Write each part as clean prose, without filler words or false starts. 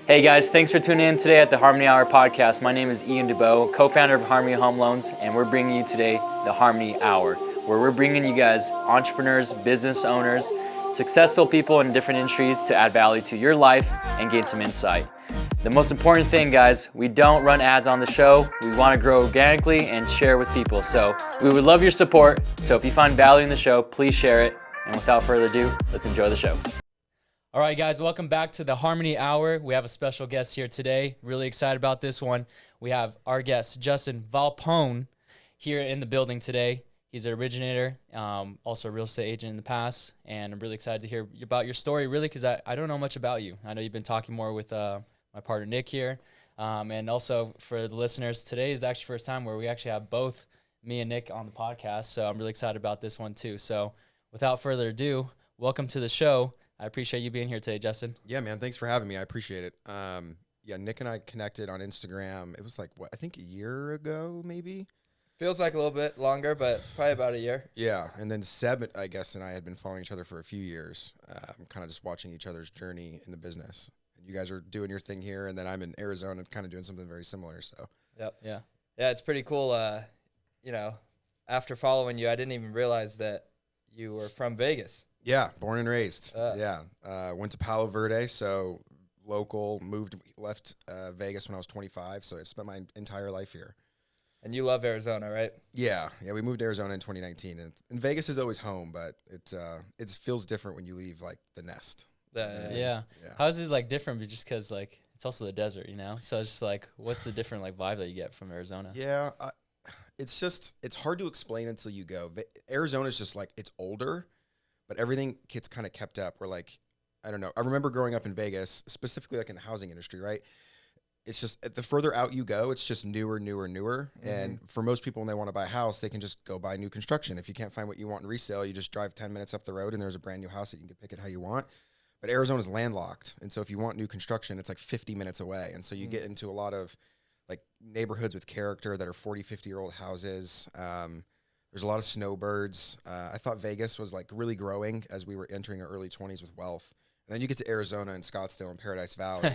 Hey guys, thanks for tuning in today at the Harmony Hour podcast. My name is Ian DeBow, co-founder of Harmony Home Loans, and we're bringing you today the Harmony Hour, where we're bringing you guys entrepreneurs, business owners, successful people in different industries to add value to your life and gain some insight. The most important thing, guys, we don't run ads on the show. We want to grow organically and share with people. So we would love your support. So if you find value in the show, please share it. And without further ado, let's enjoy the show. All right, guys, welcome back to the Harmony Hour. We have a special guest here today. Really excited about this one. We have our guest, Justin Volpone, here in the building today. He's an originator, also a real estate agent in the past, and I'm really excited to hear about your story, really, because I don't know much about you. I know you've been talking more with my partner, Nick, here, and also for the listeners, today is actually the first time where we actually have both me and Nick on the podcast, so I'm really excited about this one, too. So without further ado, welcome to the show. I appreciate you being here today, Justin. Yeah, man. Thanks for having me. I appreciate it. Yeah, Nick and I connected on Instagram. It was like, I think a year ago, maybe? Feels like a little bit longer, but probably about a year. Yeah, and then Seb, I guess, and I had been following each other for a few years, kind of just watching each other's journey in the business. And you guys are doing your thing here, and then I'm in Arizona kind of doing something very similar, so. Yep. Yeah, it's pretty cool. After following you, I didn't even realize that you were from Vegas. Yeah, born and raised. Went to Palo Verde, so local, left Vegas when I was 25, so I spent my entire life here. And you love Arizona, right? Yeah, we moved to Arizona in 2019, and Vegas is always home, but it feels different when you leave, like, the nest. Yeah. How is it, like, different just because, like, it's also the desert, you know? So it's just, like, what's the different, like, vibe that you get from Arizona? Yeah, it's hard to explain until you go. Arizona's just, like, it's older, but everything gets kind of kept up. We're like, I don't know. I remember growing up in Vegas, specifically like in the housing industry, right? It's just the further out you go, it's just newer. Mm-hmm. And for most people, when they want to buy a house, they can just go buy new construction. If you can't find what you want in resale, you just drive 10 minutes up the road and there's a brand new house that you can pick it how you want. But Arizona's landlocked. And so if you want new construction, it's like 50 minutes away. And so you get into a lot of like neighborhoods with character that are 40, 50-year-old houses. There's a lot of snowbirds. I thought Vegas was like really growing as we were entering our early 20s with wealth. And then you get to Arizona and Scottsdale and Paradise Valley.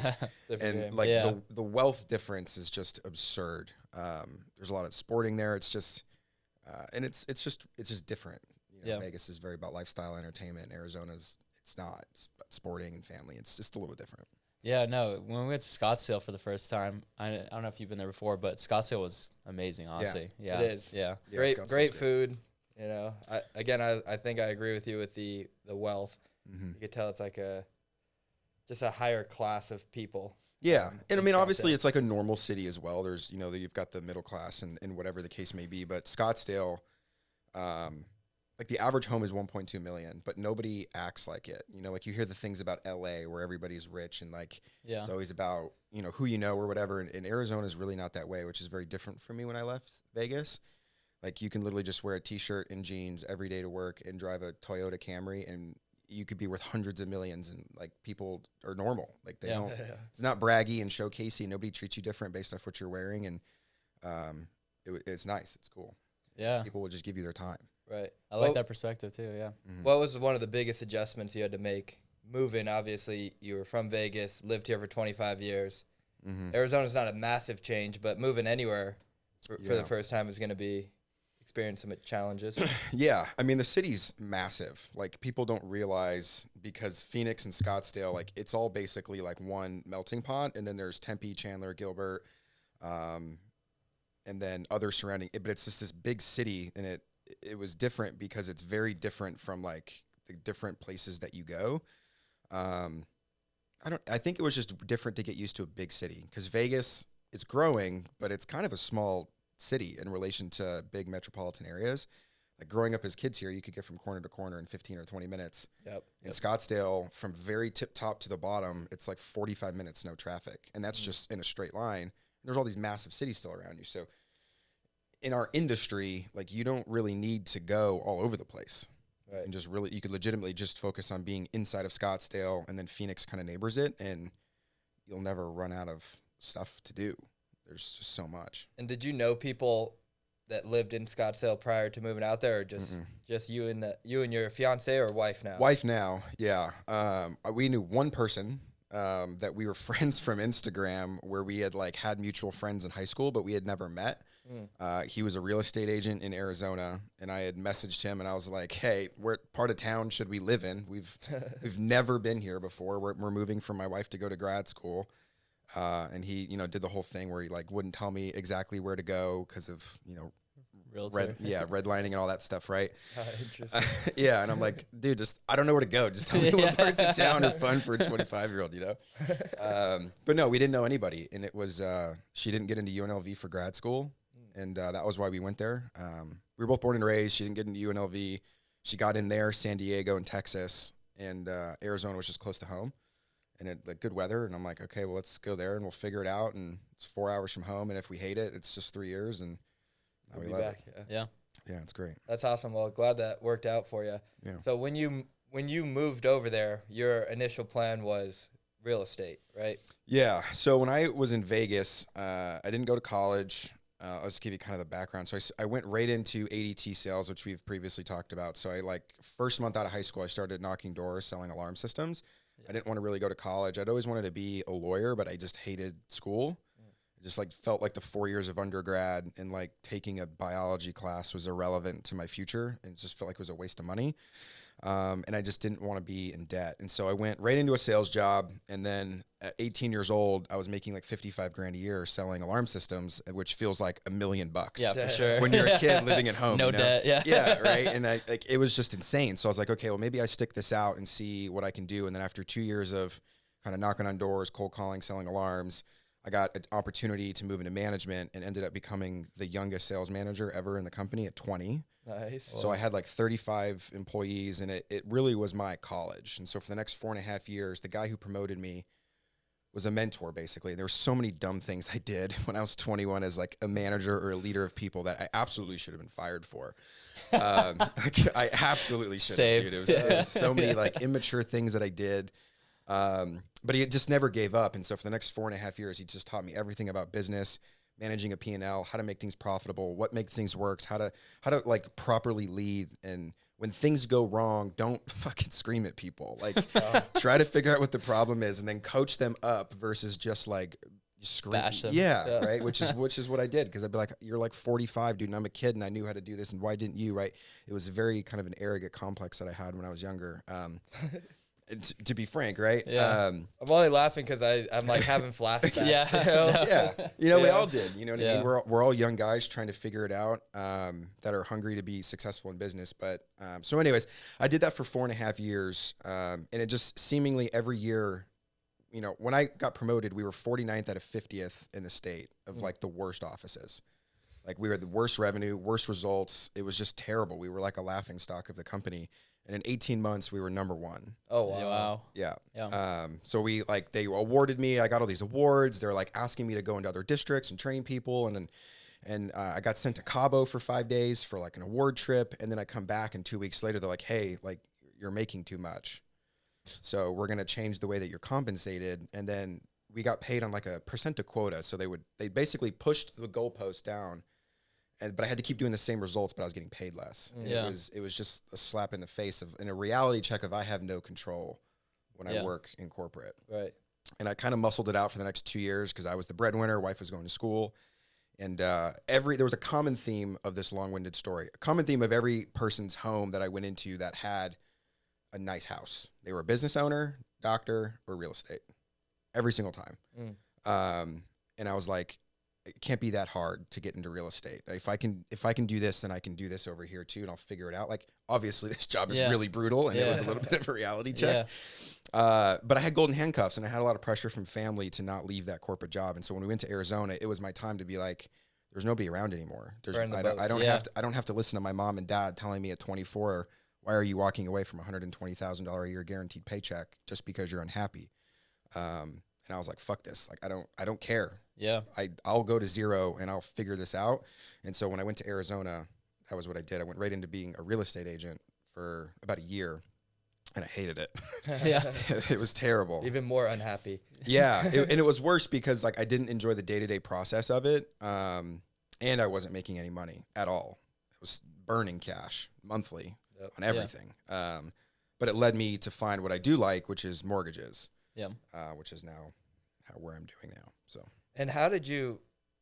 And like the wealth difference is just absurd. There's a lot of sporting there. It's just, and it's just different. You know, Vegas is very about lifestyle, entertainment. Arizona's, it's not. It's about sporting and family. It's just a little different. Yeah, no, when we went to Scottsdale for the first time, I don't know if you've been there before, but Scottsdale was amazing, honestly. Yeah. It is. Yeah. Great food. You know, I think I agree with you with the wealth. Mm-hmm. You could tell it's like just a higher class of people. Yeah. And I mean, obviously it's like a normal city as well. There's, you've got the middle class and whatever the case may be, but Scottsdale, like the average home is 1.2 million, but nobody acts like it. You know, like you hear the things about LA where everybody's rich and like it's always about, who you know or whatever. And Arizona is really not that way, which is very different for me when I left Vegas. Like you can literally just wear a t-shirt and jeans every day to work and drive a Toyota Camry and you could be worth hundreds of millions and like people are normal. Like they don't, it's not braggy and showcasey. Nobody treats you different based off what you're wearing. And it's nice. It's cool. Yeah. People will just give you their time. Right. I like that perspective too, yeah. Mm-hmm. What was one of the biggest adjustments you had to make moving? Obviously, you were from Vegas, lived here for 25 years. Mm-hmm. Arizona's not a massive change, but moving anywhere for the first time is going to be experiencing some challenges. Yeah. I mean, the city's massive. Like, people don't realize because Phoenix and Scottsdale, like, it's all basically like one melting pot, and then there's Tempe, Chandler, Gilbert, and then other surrounding. But it's just this big city, and it was different because it's very different from like the different places that you go. I think it was just different to get used to a big city because Vegas is growing, but it's kind of a small city in relation to big metropolitan areas. Like growing up as kids here, you could get from corner to corner in 15 or 20 minutes. In Scottsdale, from very tip top to the bottom, it's like 45 minutes, no traffic. And that's just in a straight line. There's all these massive cities still around you. So in our industry, like you don't really need to go all over the place. Right. And just really, you could legitimately just focus on being inside of Scottsdale, and then Phoenix kind of neighbors it, and you'll never run out of stuff to do. There's just so much. And did you know people that lived in Scottsdale prior to moving out there, or just you and your fiance or wife now? Wife now, yeah. We knew one person that we were friends from Instagram, where we had like had mutual friends in high school, but we had never met. He was a real estate agent in Arizona, and I had messaged him, and I was like, "Hey, what part of town should we live in? We've never been here before. We're moving for my wife to go to grad school." And he, did the whole thing where he like wouldn't tell me exactly where to go because of, redlining and all that stuff, right? Interesting. Yeah, and I'm like, dude, I don't know where to go. Just tell me what parts of town are fun for a 25-year-old, But no, we didn't know anybody, and it was she didn't get into UNLV for grad school, and that was why we went there. We were both born and raised. She didn't get into UNLV. She got in there, San Diego and Texas, and Arizona was just close to home. And it like good weather, and I'm like, okay, well, let's go there and we'll figure it out. And it's 4 hours from home, and if we hate it, it's just 3 years, and now we love it. Yeah, it's great. That's awesome. Well, glad that worked out for you. Yeah. So when you moved over there, your initial plan was real estate, right? Yeah. So when I was in Vegas, I didn't go to college. I'll just give you kind of the background. So I went right into ADT sales, which we've previously talked about. So I first month out of high school, I started knocking doors, selling alarm systems. I didn't want to really go to college. I'd always wanted to be a lawyer, but I just hated school. I just felt like the 4 years of undergrad and taking a biology class was irrelevant to my future. And it just felt like it was a waste of money. And I just didn't want to be in debt. And so I went right into a sales job. And then at 18 years old, I was making $55,000 a year selling alarm systems, which feels like $1 million. Yeah, for sure. When you're a kid living at home. No debt. Yeah. Yeah. Right. And it was just insane. So I was like, okay, well, maybe I stick this out and see what I can do. And then after 2 years of kind of knocking on doors, cold calling, selling alarms, I got an opportunity to move into management and ended up becoming the youngest sales manager ever in the company at 20. Nice. So I had 35 employees, and it really was my college. And so for the next 4.5 years, the guy who promoted me was a mentor, basically. There were so many dumb things I did when I was 21 as a manager or a leader of people that I absolutely should have been fired for. I absolutely should have, dude. It was so many immature things that I did. But he just never gave up. And so for the next 4.5 years, he just taught me everything about business, managing a P&L, how to make things profitable, what makes things work, how to properly lead. And when things go wrong, don't fucking scream at people. Try to figure out what the problem is and then coach them up versus just scream. Bash them. Yeah, right. Which is what I did, because I'd be like, "You're 45, dude, and I'm a kid, and I knew how to do this, and why didn't you?" Right? It was very kind of an arrogant complex that I had when I was younger. To be frank, right? Yeah. I'm only laughing because I'm having flashbacks. Yeah. We all did. You know what I mean? We're all young guys trying to figure it out, that are hungry to be successful in business. But so anyways, I did that for 4.5 years, and it just seemingly every year, when I got promoted, we were 49th out of 50th in the state of the worst offices. We were the worst revenue, worst results. It was just terrible. We were a laughing stock of the company. And in 18 months, we were number one. Oh, wow. Yeah. So we they awarded me. I got all these awards. They're asking me to go into other districts and train people. And I got sent to Cabo for 5 days for an award trip. And then I come back, and 2 weeks later, they're like, hey, you're making too much. So we're going to change the way that you're compensated. And then we got paid on a percent to quota. So they basically pushed the goalpost down. But I had to keep doing the same results, but I was getting paid less. And it was just a slap in the face in a reality check of I have no control when I work in corporate. Right. And I kind of muscled it out for the next 2 years because I was the breadwinner, wife was going to school. And there was a common theme of this long-winded story, a common theme of every person's home that I went into that had a nice house. They were a business owner, doctor, or real estate every single time. And I was like, it can't be that hard to get into real estate. If I can do this, then I can do this over here too, and I'll figure it out. Obviously this job is really brutal, and it was a little bit of a reality check. But I had golden handcuffs, and I had a lot of pressure from family to not leave that corporate job. And so when we went to Arizona, it was my time to be there's nobody around anymore. I don't have to listen to my mom and dad telling me at 24, why are you walking away from $120,000 a year guaranteed paycheck just because you're unhappy? And I was like, fuck this. I don't care. Yeah. I'll go to zero and I'll figure this out. And so when I went to Arizona, that was what I did. I went right into being a real estate agent for about a year, and I hated it. Yeah. It was terrible. Even more unhappy. Yeah. And it was worse because I didn't enjoy the day-to-day process of it. And I wasn't making any money at all. It was burning cash monthly on everything. But it led me to find what I do like, which is mortgages. which is now where I'm doing now. So. And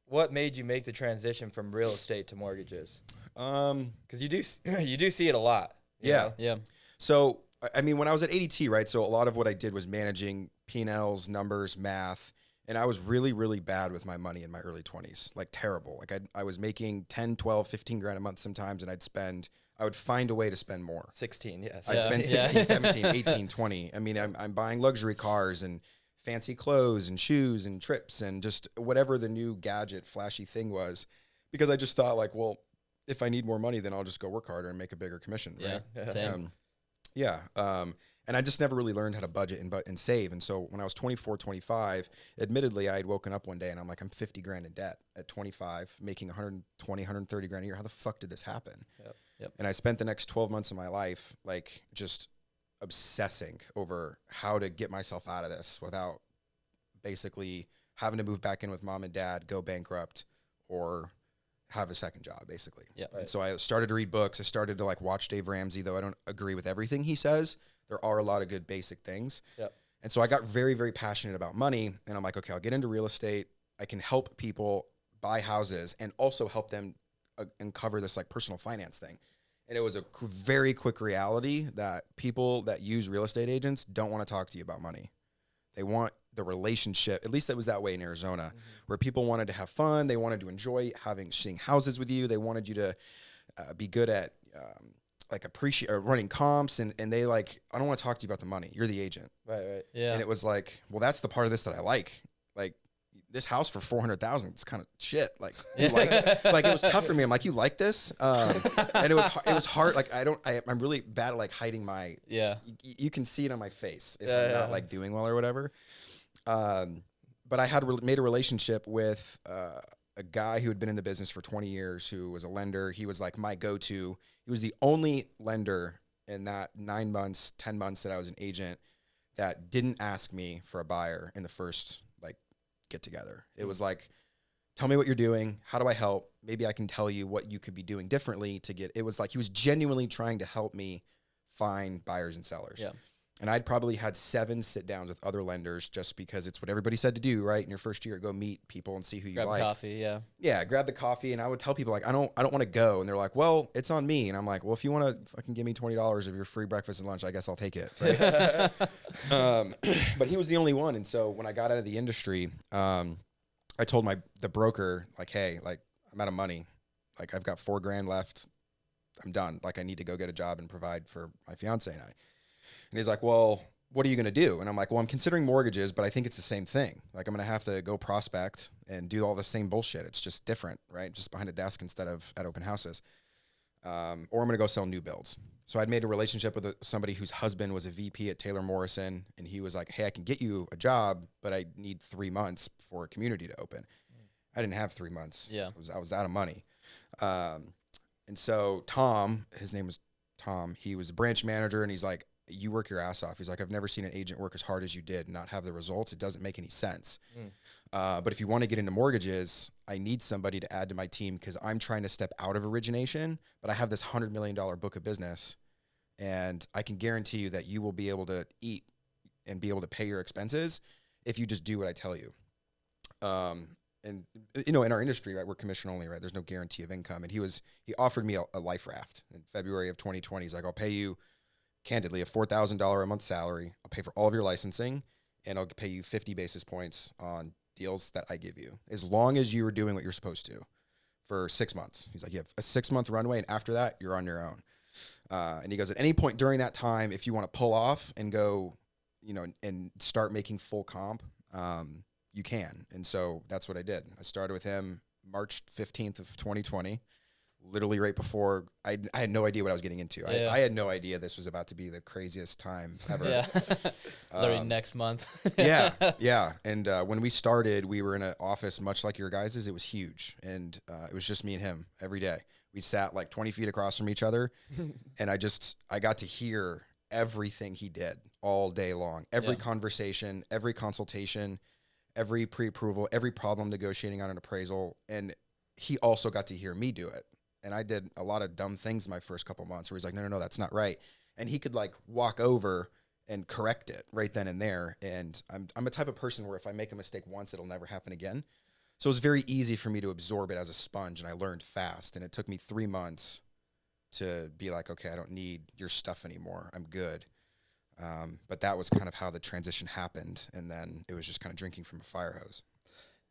what made you make the transition from real estate to mortgages? Because you do see it a lot. Yeah. Yeah. So, I mean, when I was at ADT, right, so a lot of what I did was managing P&Ls, numbers, math, and I was really, really bad with my money in my early 20s, like terrible. Like I was making 10, 12, 15 grand a month sometimes, and I would find a way to spend more. 16, yes. I'd spend 16, 17, 18, 20. I mean, I'm buying luxury cars and fancy clothes and shoes and trips and just whatever the new gadget, flashy thing was, because I just thought like, well, if I need more money, then I'll just go work harder and make a bigger commission, right? Same. And I just never really learned how to budget and save. And so when I was 24, 25, admittedly, I had woken up one day and I'm like, I'm 50 grand in debt at 25, making 120, 130 grand a year. How the fuck did this happen? Yep. And I spent the next 12 months of my life, like just obsessing over how to get myself out of this without basically having to move back in with mom and dad, go bankrupt, or have a second job, basically. Yeah. And so I started to read books. I started to like watch Dave Ramsey, though I don't agree with everything he says. There are a lot of good basic things. Yep. And so I got very, very passionate about money. And I'm like, okay, I'll get into real estate. I can help people buy houses and also help them uncover this like personal finance thing. And it was a very quick reality that people that use real estate agents don't want to talk to you about money. They want the relationship. At least it was that way in Arizona, where people wanted to have fun. They wanted to enjoy seeing houses with you. They wanted you to be good at running comps. And they like, I don't want to talk to you about the money. You're the agent. Right. Yeah. And it was like, well, that's the part of this that I like. Like this house for 400,000, it's kind of shit. Like it was tough for me. I'm like, you like this? And it was hard. Like I'm really bad at like hiding my, you can see it on my face if I'm not like doing well or whatever. But I had made a relationship with a guy who had been in the business for 20 years, who was a lender. He was like my go-to. He was the only lender in that 9 months, 10 months that I was an agent that didn't ask me for a buyer in the first like get together. It was like, tell me what you're doing. How do I help? Maybe I can tell you what you could be doing differently to get, it was like, he was genuinely trying to help me find buyers and sellers. Yeah. And I'd probably had 7 sit downs with other lenders just because it's what everybody said to do, right? In your first year, go meet people and see who you like. Grab coffee, yeah. Yeah, grab the coffee. And I would tell people like, I don't want to go. And they're like, well, it's on me. And I'm like, well, if you want to fucking give me $20 of your free breakfast and lunch, I guess I'll take it. Right? But he was the only one. And so when I got out of the industry, I told the broker like, hey, like I'm out of money. Like I've got $4 grand left. I'm done. Like I need to go get a job and provide for my fiance and I. And he's like, well, what are you going to do? And I'm like, well, I'm considering mortgages, but I think it's the same thing. Like I'm going to have to go prospect and do all the same bullshit. It's just different, right? Just behind a desk instead of at open houses. Or I'm going to go sell new builds. So I'd made a relationship with somebody whose husband was a VP at Taylor Morrison. And he was like, hey, I can get you a job, but I need 3 months for a community to open. I didn't have 3 months. Yeah. I was out of money. And so Tom, his name was Tom, he was a branch manager, and he's like, you work your ass off. He's like, I've never seen an agent work as hard as you did and not have the results. It doesn't make any sense. But if you want to get into mortgages, I need somebody to add to my team because I'm trying to step out of origination, but I have this $100 million book of business, and I can guarantee you that you will be able to eat and be able to pay your expenses if you just do what I tell you. And you know, in our industry, right, we're commission only, right? There's no guarantee of income. And he offered me a life raft in February of 2020. He's like, I'll pay you candidly a $4,000 a month salary. I'll pay for all of your licensing, and I'll pay you 50 basis points on deals that I give you, as long as you are doing what you're supposed to for 6 months. He's like, you have a 6-month runway, and after that, you're on your own. And he goes, at any point during that time, if you want to pull off and go, you know, and start making full comp, you can. And so that's what I did. I started with him March 15th of 2020. Literally right before, I had no idea what I was getting into. Yeah. I had no idea this was about to be the craziest time ever. Yeah. Literally next month. Yeah. And when we started, we were in an office much like your guys's. It was huge. And it was just me and him every day. We sat like 20 feet across from each other. And I got to hear everything he did all day long. Every conversation, every consultation, every pre-approval, every problem negotiating on an appraisal. And he also got to hear me do it. And I did a lot of dumb things my first couple months where he's like, no, that's not right. And he could like walk over and correct it right then and there. And I'm a type of person where if I make a mistake once, it'll never happen again. So it was very easy for me to absorb it as a sponge, and I learned fast. And it took me 3 months to be like, okay, I don't need your stuff anymore. I'm good. But that was kind of how the transition happened. And then it was just kind of drinking from a fire hose.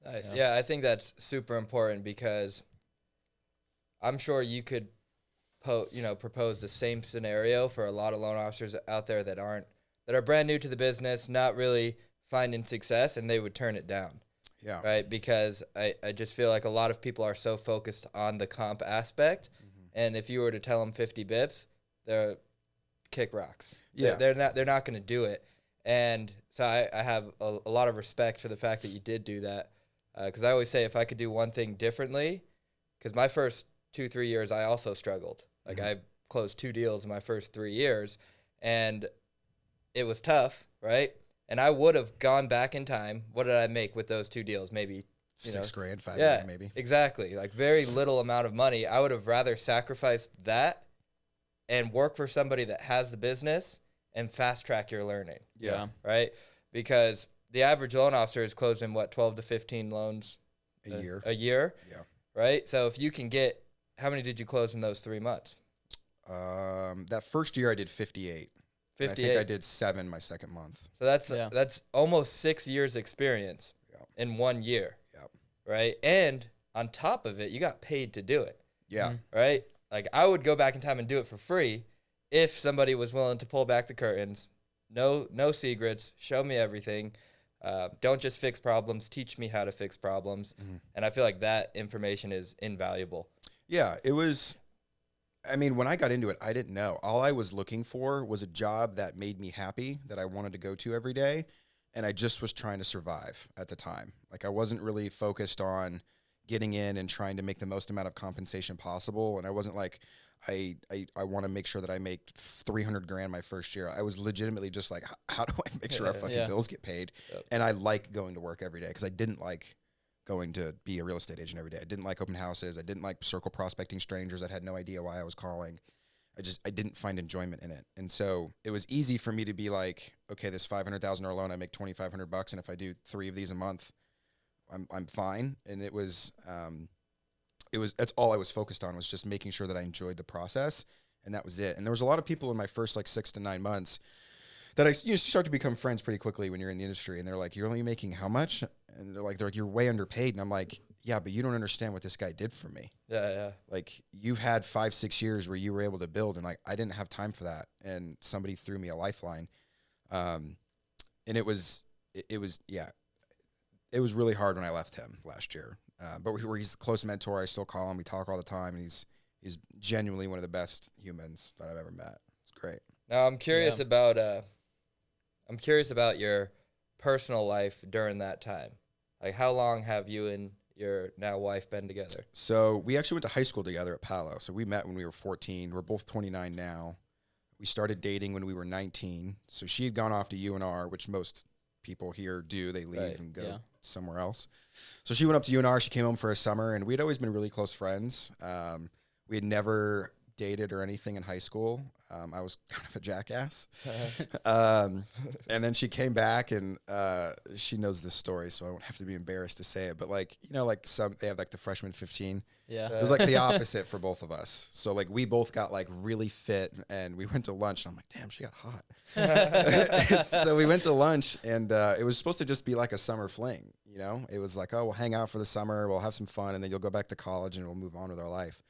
Nice. Yeah, I think that's super important because I'm sure you could propose the same scenario for a lot of loan officers out there that are brand new to the business, not really finding success, and they would turn it down. Yeah. Right. Because I just feel like a lot of people are so focused on the comp aspect. And if you were to tell them 50 bips, they're kick rocks. Yeah. They're not going to do it. And so I have a lot of respect for the fact that you did do that. Because I always say if I could do one thing differently, because my first 2-3 years, I also struggled. Like I closed 2 deals in my first 3 years, and it was tough, right? And I would have gone back in time. What did I make with those 2 deals? Maybe $6,000, $5,000, yeah, maybe. Exactly. Like very little amount of money. I would have rather sacrificed that and work for somebody that has the business and fast track your learning. Yeah. Right? Because the average loan officer is closing 12 to 15 loans A year. A year. Yeah. Right? So if you can get, how many did you close in those 3 months? That first year I did 58. 58. I think I did 7 my second month. So that's almost 6 years experience in 1 year. Yep. Right? And on top of it, you got paid to do it. Yeah. Right? Like I would go back in time and do it for free if somebody was willing to pull back the curtains. No secrets. Show me everything. Don't just fix problems. Teach me how to fix problems. And I feel like that information is invaluable. Yeah, it was. I mean, when I got into it, I didn't know. All I was looking for was a job that made me happy, that I wanted to go to every day. And I just was trying to survive at the time. Like I wasn't really focused on getting in and trying to make the most amount of compensation possible. And I wasn't like, I want to make sure that I make $300,000 my first year. I was legitimately just like, how do I make sure our fucking bills get paid? Yep. And I like going to work every day because I didn't like going to be a real estate agent every day. I didn't like open houses. I didn't like circle prospecting strangers. I had no idea why I was calling. I didn't find enjoyment in it. And so it was easy for me to be like, okay, this $500,000 loan, I make $2,500. And if I do 3 of these a month, I'm fine. And that's all I was focused on, was just making sure that I enjoyed the process. And that was it. And there was a lot of people in my first 6 to 9 months that you start to become friends pretty quickly when you're in the industry. And they're like, you're only making how much? And they're like, you're way underpaid. And I'm like, yeah, but you don't understand what this guy did for me. Yeah. Like you've had 5-6 years where you were able to build, and like, I didn't have time for that. And somebody threw me a lifeline. And it was really hard when I left him last year. But he's a close mentor. I still call him. We talk all the time, and he's genuinely one of the best humans that I've ever met. It's great. Now I'm curious about your personal life during that time. Like how long have you and your now wife been together? So we actually went to high school together at Palo. So we met when we were 14. We're both 29 now. We started dating when we were 19. So she had gone off to UNR, which most people here do. They leave and go somewhere else. So she went up to UNR. She came home for a summer, and we'd always been really close friends. We had never dated or anything in high school. I was kind of a jackass. And then she came back, and she knows this story, so I won't have to be embarrassed to say it. But they have the freshman 15. Yeah. It was like the opposite for both of us. So like we both got like really fit, and we went to lunch, and I'm like, damn, she got hot. So we went to lunch, and it was supposed to just be like a summer fling. It was like, oh, we'll hang out for the summer, we'll have some fun, and then you'll go back to college, and we'll move on with our life.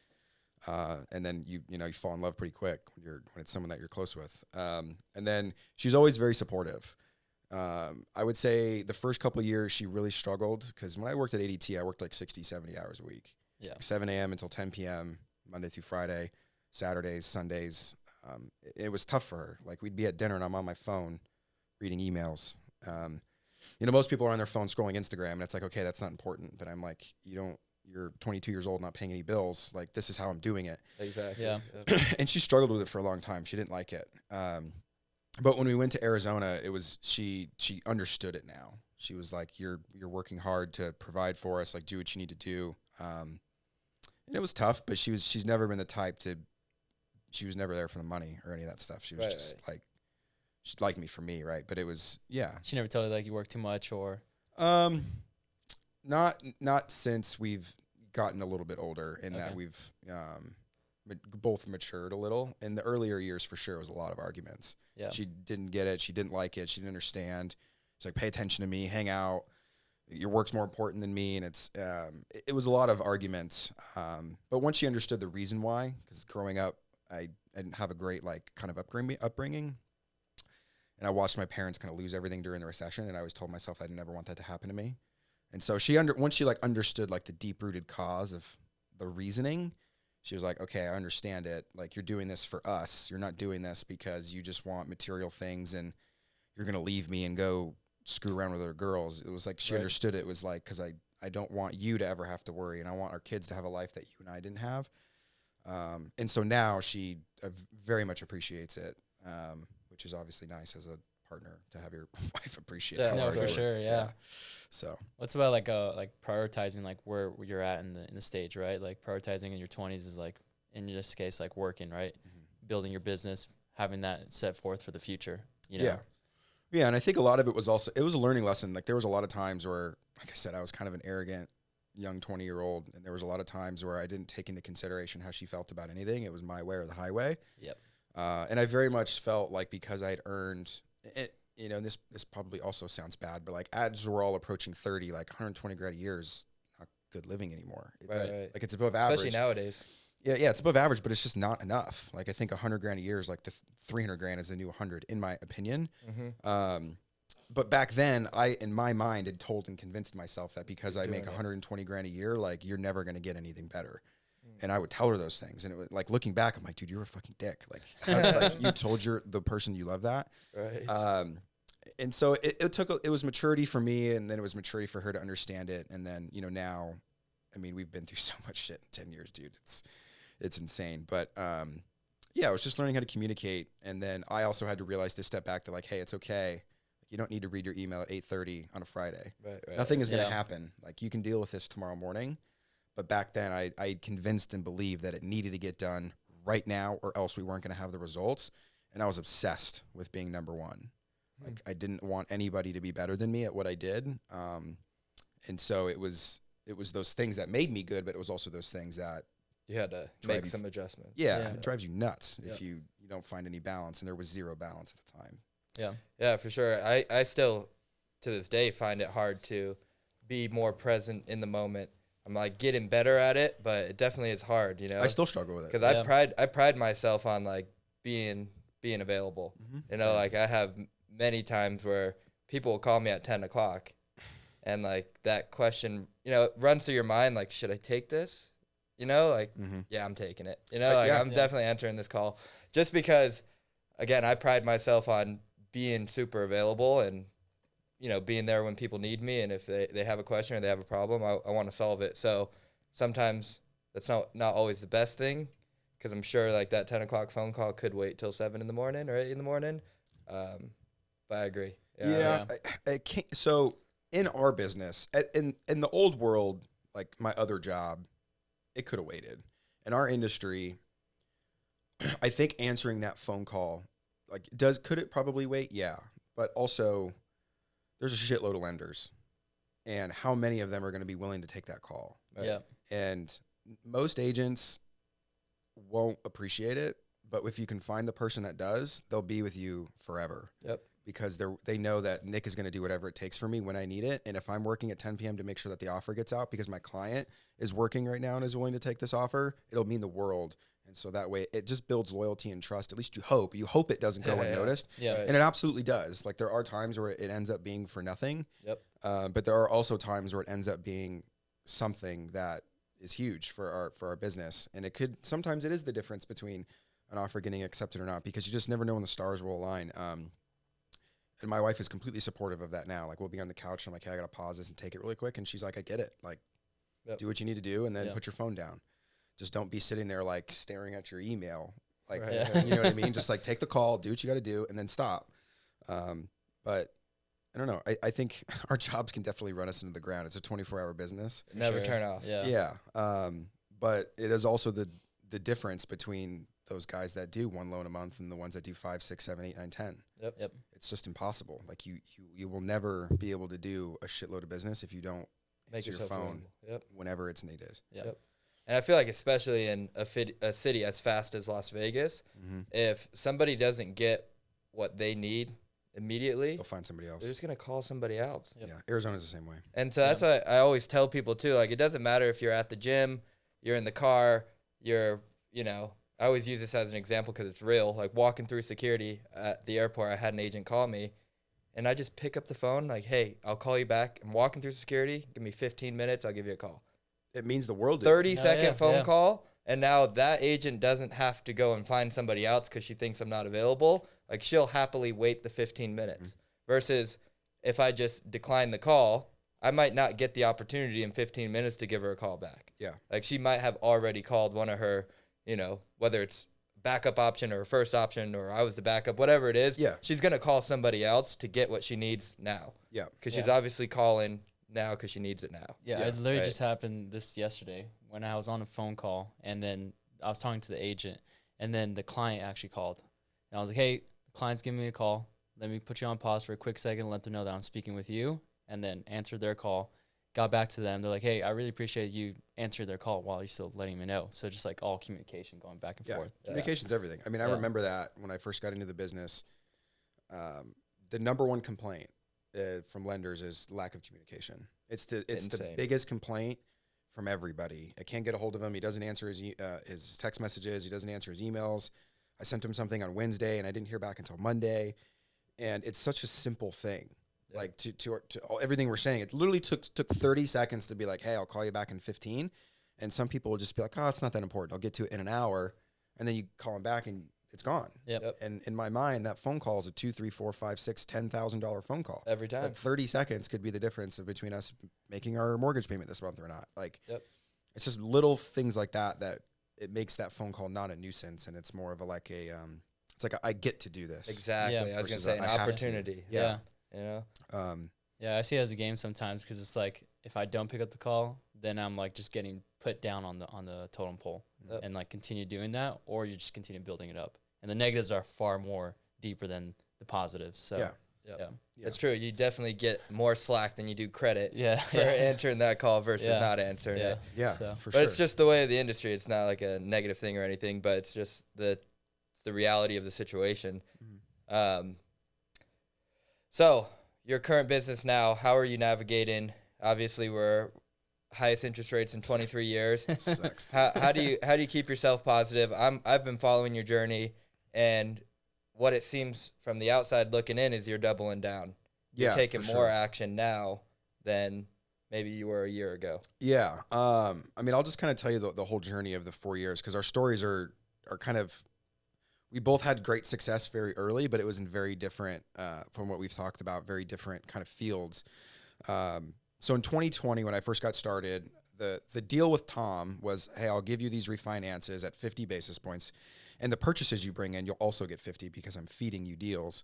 And then you fall in love pretty quick when it's someone that you're close with. And then she's always very supportive. I would say the first couple of years she really struggled, because when I worked at ADT, I worked like 60, 70 hours a week. Yeah. 7 a.m. until 10 p.m. Monday through Friday, Saturdays, Sundays. It was tough for her. Like we'd be at dinner and I'm on my phone reading emails. Most people are on their phone scrolling Instagram, and it's like, okay, that's not important. But I'm like, you're 22 years old, not paying any bills. Like, this is how I'm doing it. Exactly. Yeah. And she struggled with it for a long time. She didn't like it. But when we went to Arizona, it was, she understood it now. She was like, you're working hard to provide for us. Like, do what you need to do. And it was tough, but she's never been the type she was never there for the money or any of that stuff. She was she liked me for me, right? But it was, yeah. She never told you like you work too much or? Not since we've gotten a little bit older, in that we've both matured a little. In the earlier years, for sure, it was a lot of arguments. Yeah. She didn't get it. She didn't like it. She didn't understand. She's like, pay attention to me, hang out. Your work's more important than me. And it was a lot of arguments. But once she understood the reason why, because growing up, I didn't have a great like kind of upbringing. And I watched my parents kind of lose everything during the recession. And I always told myself I'd never want that to happen to me. And so once she like understood like the deep rooted cause of the reasoning, she was like, okay, I understand it. Like, you're doing this for us. You're not doing this because you just want material things and you're going to leave me and go screw around with other girls. It was like she understood it was like, because I don't want you to ever have to worry, and I want our kids to have a life that you and I didn't have. And so now she very much appreciates it, which is obviously nice as a partner to have your wife appreciate. Yeah, no, for sure. Yeah. So what's about like prioritizing like where you're at in the stage, right? Like prioritizing in your 20s is like, in this case, like working, right? Mm-hmm. Building your business, having that set forth for the future, you know? Yeah. And I think a lot of it was a learning lesson. Like, there was a lot of times where, like I said, I was kind of an arrogant young 20-year-old, and there was a lot of times where I didn't take into consideration how she felt about anything. It was my way or the highway. Yep. And I very much felt like, because I had earned it, you know, and this probably also sounds bad, but like, as we're all approaching 30, like 120 grand a year is not good living anymore. Right. Like, it's above average. Especially nowadays. Yeah, it's above average, but it's just not enough. Like, I think 100 grand a year is like 300 grand is the new 100, in my opinion. Mm-hmm. But back then, I, in my mind, had told and convinced myself that because I make 120 grand a year, like, you're never going to get anything better. And I would tell her those things, and it was like, looking back, I'm like, dude, you're a fucking dick. Like, like, you told the person you love that. Right. And so it was maturity for me, and then it was maturity for her to understand it. And then, you know, now, I mean, we've been through so much shit in 10 years, dude. It's insane. But yeah, I was just learning how to communicate. And then I also had to realize to step back to like, hey, it's okay. You don't need to read your email at 8:30 on a Friday. Right. Nothing is going to happen. Like, you can deal with this tomorrow morning. But back then, I convinced and believed that it needed to get done right now, or else we weren't going to have the results. And I was obsessed with being number one. Like, I didn't want anybody to be better than me at what I did. And so it was those things that made me good, but it was also those things that you had to make some adjustments. Yeah, it drives you nuts if you don't find any balance, and there was zero balance at the time. Yeah, for sure. I still, to this day, find it hard to be more present in the moment. I'm like getting better at it, but it definitely is hard, you know. I still struggle with it. Because I pride myself on like being available. Mm-hmm. You know, like I have many times where people will call me at 10 o'clock, and like that question, you know, runs through your mind, like, should I take this? You know, like, yeah, I'm taking it. You know, like I'm definitely answering this call, just because, again, I pride myself on being super available and, you know, being there when people need me. And if they have a question or they have a problem, I want to solve it. So sometimes that's not always the best thing, because I'm sure like that 10 o'clock phone call could wait till 7 in the morning or 8 in the morning. But I agree. I can't, so in our business, in the old world, like my other job, it could have waited. In our industry, I think answering that phone call, like, could it probably wait? Yeah. But also, there's a shitload of lenders, and how many of them are going to be willing to take that call? Right? Yeah. And most agents won't appreciate it, but if you can find the person that does, they'll be with you forever. Yep. Because they know that Nick is going to do whatever it takes for me when I need it. And if I'm working at 10 p.m. to make sure that the offer gets out because my client is working right now and is willing to take this offer, it'll mean the world. And so that way it just builds loyalty and trust. At least you hope. You hope it doesn't go unnoticed. Yeah. And it absolutely does. Like, there are times where it ends up being for nothing. Yep. But there are also times where it ends up being something that is huge for our business. And sometimes it is the difference between an offer getting accepted or not, because you just never know when the stars will align. And my wife is completely supportive of that now. Like, we'll be on the couch and I'm like, hey, I got to pause this and take it really quick. And she's like, I get it. Like, do what you need to do, and then put your phone down. Just don't be sitting there like staring at your email. Like, you know what I mean? Just like take the call, do what you got to do, and then stop. But I don't know. I think our jobs can definitely run us into the ground. It's a 24-hour business. Never turn off. Yeah. But it is also the difference between those guys that do one loan a month and the ones that do 5, 6, 7, 8, 9, 10. Yep. It's just impossible. Like you will never be able to do a shitload of business if you don't Make answer your yourself phone available. whenever it's needed. Yep. And I feel like especially in a city as fast as Las Vegas, if somebody doesn't get what they need immediately, They'll find somebody else. they're just going to call somebody else. Yeah, Arizona's the same way. And so that's why I always tell people too, like, it doesn't matter if you're at the gym, you're in the car, I always use this as an example because it's real. Like walking through security at the airport, I had an agent call me and I just pick up the phone like, hey, I'll call you back. I'm walking through security. Give me 15 minutes. I'll give you a call. It means the world to 30-second phone call. And now that agent doesn't have to go and find somebody else because she thinks I'm not available. Like she'll happily wait the 15 minutes versus if I just decline the call, I might not get the opportunity in 15 minutes to give her a call back. Yeah. Like she might have already called one of her, whether it's backup option or first option or I was the backup, whatever it is. Yeah. She's going to call somebody else to get what she needs now. Yeah. Because she's obviously calling now because she needs it now. Yeah, it literally just happened this yesterday when I was on a phone call and then I was talking to the agent and then the client actually called. And I was like, hey, the client's giving me a call. Let me put you on pause for a quick second and let them know that I'm speaking with you, and then answered their call. Got back to them. They're like, hey, I really appreciate you answering their call while you're still letting me know. So just like all communication going back and forth. Communication's everything. I mean, I remember that when I first got into the business, the number one complaint from lenders is lack of communication. It's the biggest complaint from everybody. I can't get a hold of him. He doesn't answer his text messages. He doesn't answer his emails. I sent him something on Wednesday and I didn't hear back until Monday. And it's such a simple thing. Yeah. Like to everything we're saying, it literally took 30 seconds to be like, hey, I'll call you back in 15. And some people will just be like, oh, it's not that important. I'll get to it in an hour. And then you call them back and it's gone. Yep. And in my mind, that phone call is a $2,000, $3,000, $4,000, $5,000, $10,000 phone call. Every time. But 30 seconds could be the difference between us making our mortgage payment this month or not. Like, it's just little things like that it makes that phone call not a nuisance. And it's more of it's like I get to do this. Exactly. I was going to say an opportunity. Yeah. Yeah, I see it as a game sometimes because it's like if I don't pick up the call, then I'm like just getting put down on the totem pole and like continue doing that, or you just continue building it up. And the negatives are far more deeper than the positives. So That's true. You definitely get more slack than you do credit for Yeah. answering that call versus not answering it. Yeah, so, for but sure. it's just the way of the industry. It's not like a negative thing or anything, but it's just the reality of the situation. So your current business now, how are you navigating? Obviously, we're highest interest rates in 23 years. Sucks. How do you keep yourself positive? I've been following your journey, and what it seems from the outside looking in is you're doubling down. You're taking more action now than maybe you were a year ago. Yeah. I mean, I'll just kind of tell you the whole journey of the 4 years because our stories are kind of, we both had great success very early, but it was in very different, from what we've talked about, very different kind of fields. So in 2020, when I first got started, the deal with Tom was, hey, I'll give you these refinances at 50 basis points. And the purchases you bring in, you'll also get 50 because I'm feeding you deals.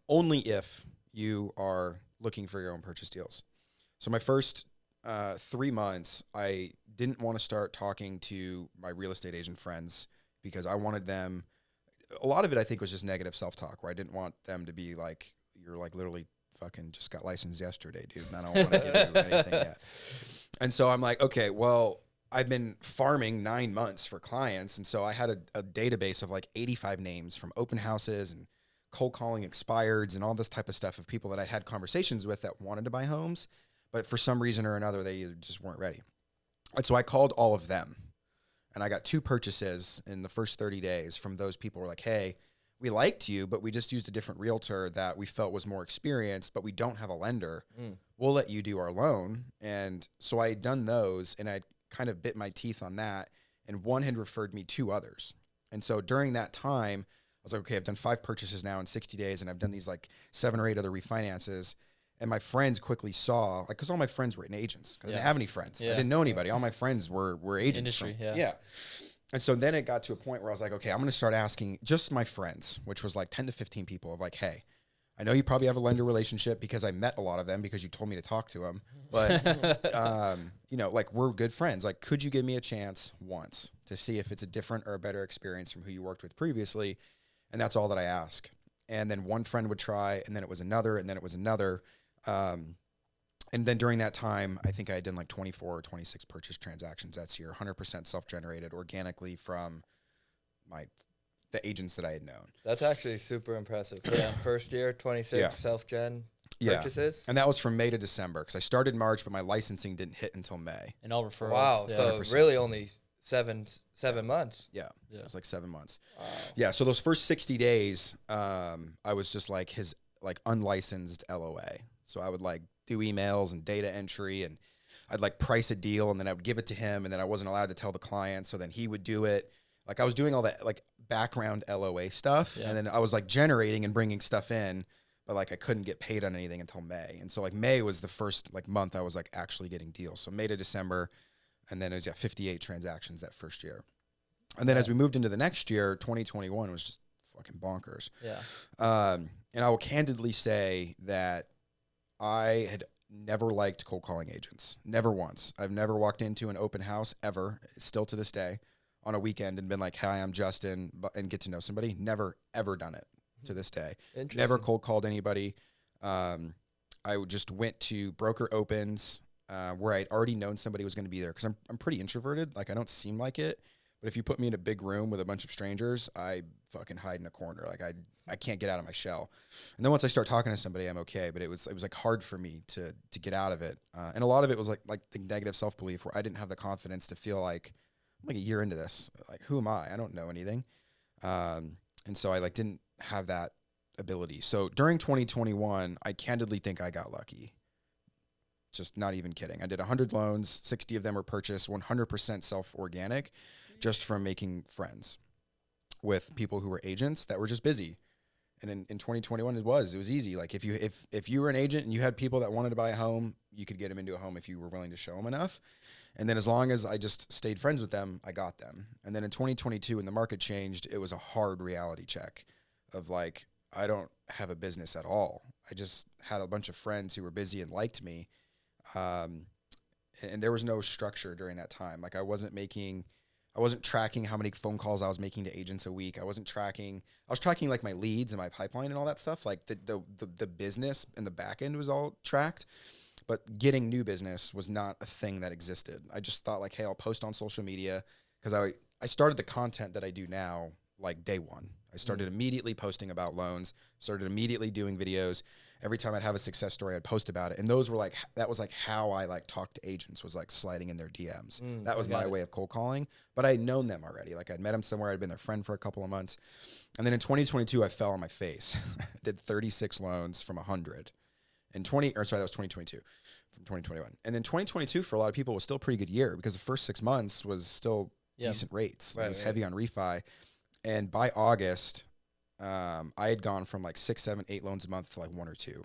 Only if you are looking for your own purchase deals. So my first 3 months, I didn't want to start talking to my real estate agent friends because I wanted them, a lot of it I think was just negative self-talk where I didn't want them to be like, you're like literally fucking just got licensed yesterday, dude, and I don't want to give you anything yet. And so I'm like, okay, well, I've been farming 9 months for clients. And so I had a database of like 85 names from open houses and cold calling expireds and all this type of stuff of people that I had conversations with that wanted to buy homes, but for some reason or another, they just weren't ready. And so I called all of them and I got 2 purchases in the first 30 days from those people who were like, hey, we liked you, but we just used a different realtor that we felt was more experienced, but we don't have a lender. We'll let you do our loan. And so I had done those and I'd kind of bit my teeth on that. And one had referred me 2 others. And so during that time, I was like, okay, I've done 5 purchases now in 60 days and I've done these like 7 or 8 other refinances. And my friends quickly saw, like, because all my friends were agents. I didn't have any friends. I didn't know anybody. All my friends were agents. Industry, And so then it got to a point where I was like, okay, I'm going to start asking just my friends, which was like 10 to 15 people of like, hey, I know you probably have a lender relationship because I met a lot of them because you told me to talk to them. But, like we're good friends. Like, could you give me a chance once to see if it's a different or a better experience from who you worked with previously. And that's all that I ask. And then one friend would try, and then it was another, and then it was another. And then during that time, I think I had done like 24 or 26 purchase transactions that year, 100% self-generated organically from the agents that I had known. That's actually super impressive. Yeah, first year, 26 self-gen purchases. And that was from May to December because I started March, but my licensing didn't hit until May. And all referrals. Wow, Yeah. so 100%. really only seven months. Yeah, Yeah. it was like 7 months. Wow. Yeah, so those first 60 days, I was just like his like unlicensed LOA. So I would like do emails and data entry, and I'd like price a deal, and then I would give it to him, and then I wasn't allowed to tell the client, so then he would do it. Like I was doing all that like background LOA stuff, and then I was like generating and bringing stuff in, but like I couldn't get paid on anything until May. And so like May was the first like month I was like actually getting deals. So May to December, and then it was 58 transactions that first year. And then as we moved into the next year, 2021 was just fucking bonkers. Yeah. And I will candidly say that I had never liked cold calling agents. Never once. I've never walked into an open house ever, still to this day, on a weekend and been like, hi, I'm Justin, and get to know somebody. Never, ever done it to this day. Never cold called anybody. I just went to broker opens where I'd already known somebody was going to be there because I'm pretty introverted. Like, I don't seem like it. But if you put me in a big room with a bunch of strangers, I fucking hide in a corner. Like, I can't get out of my shell. And then once I start talking to somebody, I'm okay. But it was like hard for me to get out of it. And a lot of it was like the negative self-belief where I didn't have the confidence to feel like, I'm like a year into this. Like, who am I? I don't know anything. And so I like didn't have that ability. So during 2021, I candidly think I got lucky. Just not even kidding. I did 100 loans. 60 of them were purchased, 100% self-organic, just from making friends with people who were agents that were just busy. And in 2021, it was easy. Like if you were an agent and you had people that wanted to buy a home, you could get them into a home if you were willing to show them enough. And then as long as I just stayed friends with them, I got them. And then in 2022, when the market changed, it was a hard reality check of like, I don't have a business at all. I just had a bunch of friends who were busy and liked me. And there was no structure during that time. Like I wasn't tracking how many phone calls I was making to agents a week. I was tracking like my leads and my pipeline and all that stuff. Like the business and the back end was all tracked, but getting new business was not a thing that existed. I just thought like, hey, I'll post on social media because I started the content that I do now like day one. I started immediately posting about loans, started immediately doing videos. Every time I'd have a success story, I'd post about it. And that was like how I like talked to agents, was like sliding in their DMs. That was my way of cold calling, but I had known them already. Like I'd met them somewhere. I'd been their friend for a couple of months. And then in 2022, I fell on my face. Did 36 loans from 100. That was 2022 from 2021. And then 2022 for a lot of people was still a pretty good year because the first 6 months was still decent rates. It was heavy on refi. And by August, I had gone from like 6, 7, 8 loans a month to like 1 or 2.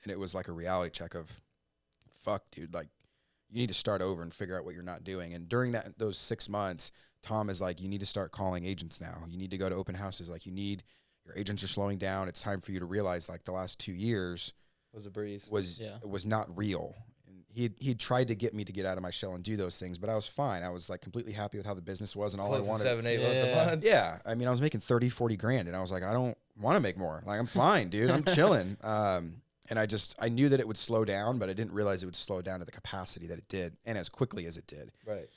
And it was like a reality check of, fuck, dude, like you need to start over and figure out what you're not doing. And during those 6 months, Tom is like, you need to start calling agents now. You need to go to open houses. Like your agents are slowing down. It's time for you to realize like the last 2 years was a breeze. Was not real. And he'd tried to get me to get out of my shell and do those things, but I was fine. I was like completely happy with how the business was and all I wanted. 7, 8 loans a month. Yeah. I mean, I was making 30, 40 grand and I was like, I don't want to make more. Like, I'm fine, dude. I'm chilling. And I knew that it would slow down, but I didn't realize it would slow down to the capacity that it did and as quickly as it did. Right.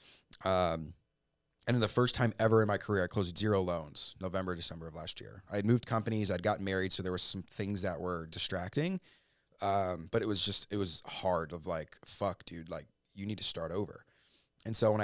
And then the first time ever in my career, I closed 0 loans, November, December of last year. I had moved companies. I'd gotten married. So there were some things that were distracting. But it was hard of like, fuck, dude, like you need to start over. And so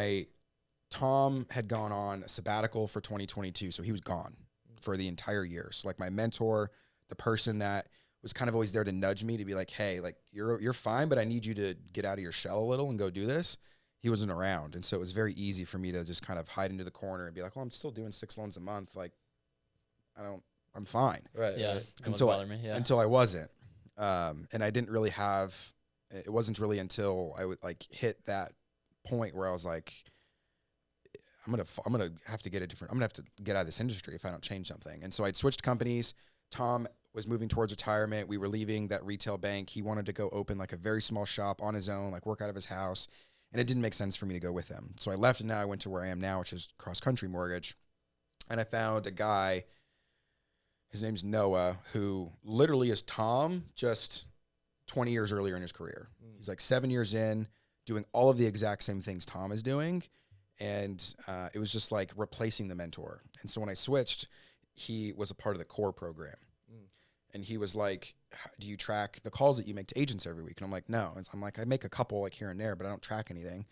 Tom had gone on a sabbatical for 2022. So he was gone for the entire year. So like my mentor, the person that was kind of always there to nudge me to be like, hey, like you're fine, but I need you to get out of your shell a little and go do this. He wasn't around. And so it was very easy for me to just kind of hide into the corner and be like, well, I'm still doing 6 loans a month. Like I'm fine. Right. Yeah. Right. Until I wasn't. And I didn't really it wasn't really until I would like hit that point where I was like, I'm going to have to get out of this industry if I don't change something. And so I'd switched companies. Tom was moving towards retirement. We were leaving that retail bank. He wanted to go open like a very small shop on his own, like work out of his house. and it didn't make sense for me to go with them. So I left, and now I went to where I am now, which is Cross Country Mortgage. And I found a guy, his name's Noah, who literally is Tom, just 20 years earlier in his career. He's like 7 years in, doing all of the exact same things Tom is doing. And it was just like replacing the mentor. And so when I switched, he was a part of the core program. And he was like, do you track the calls that you make to agents every week? And I'm like, no. I'm like, I make a couple like here and there, but I don't track anything.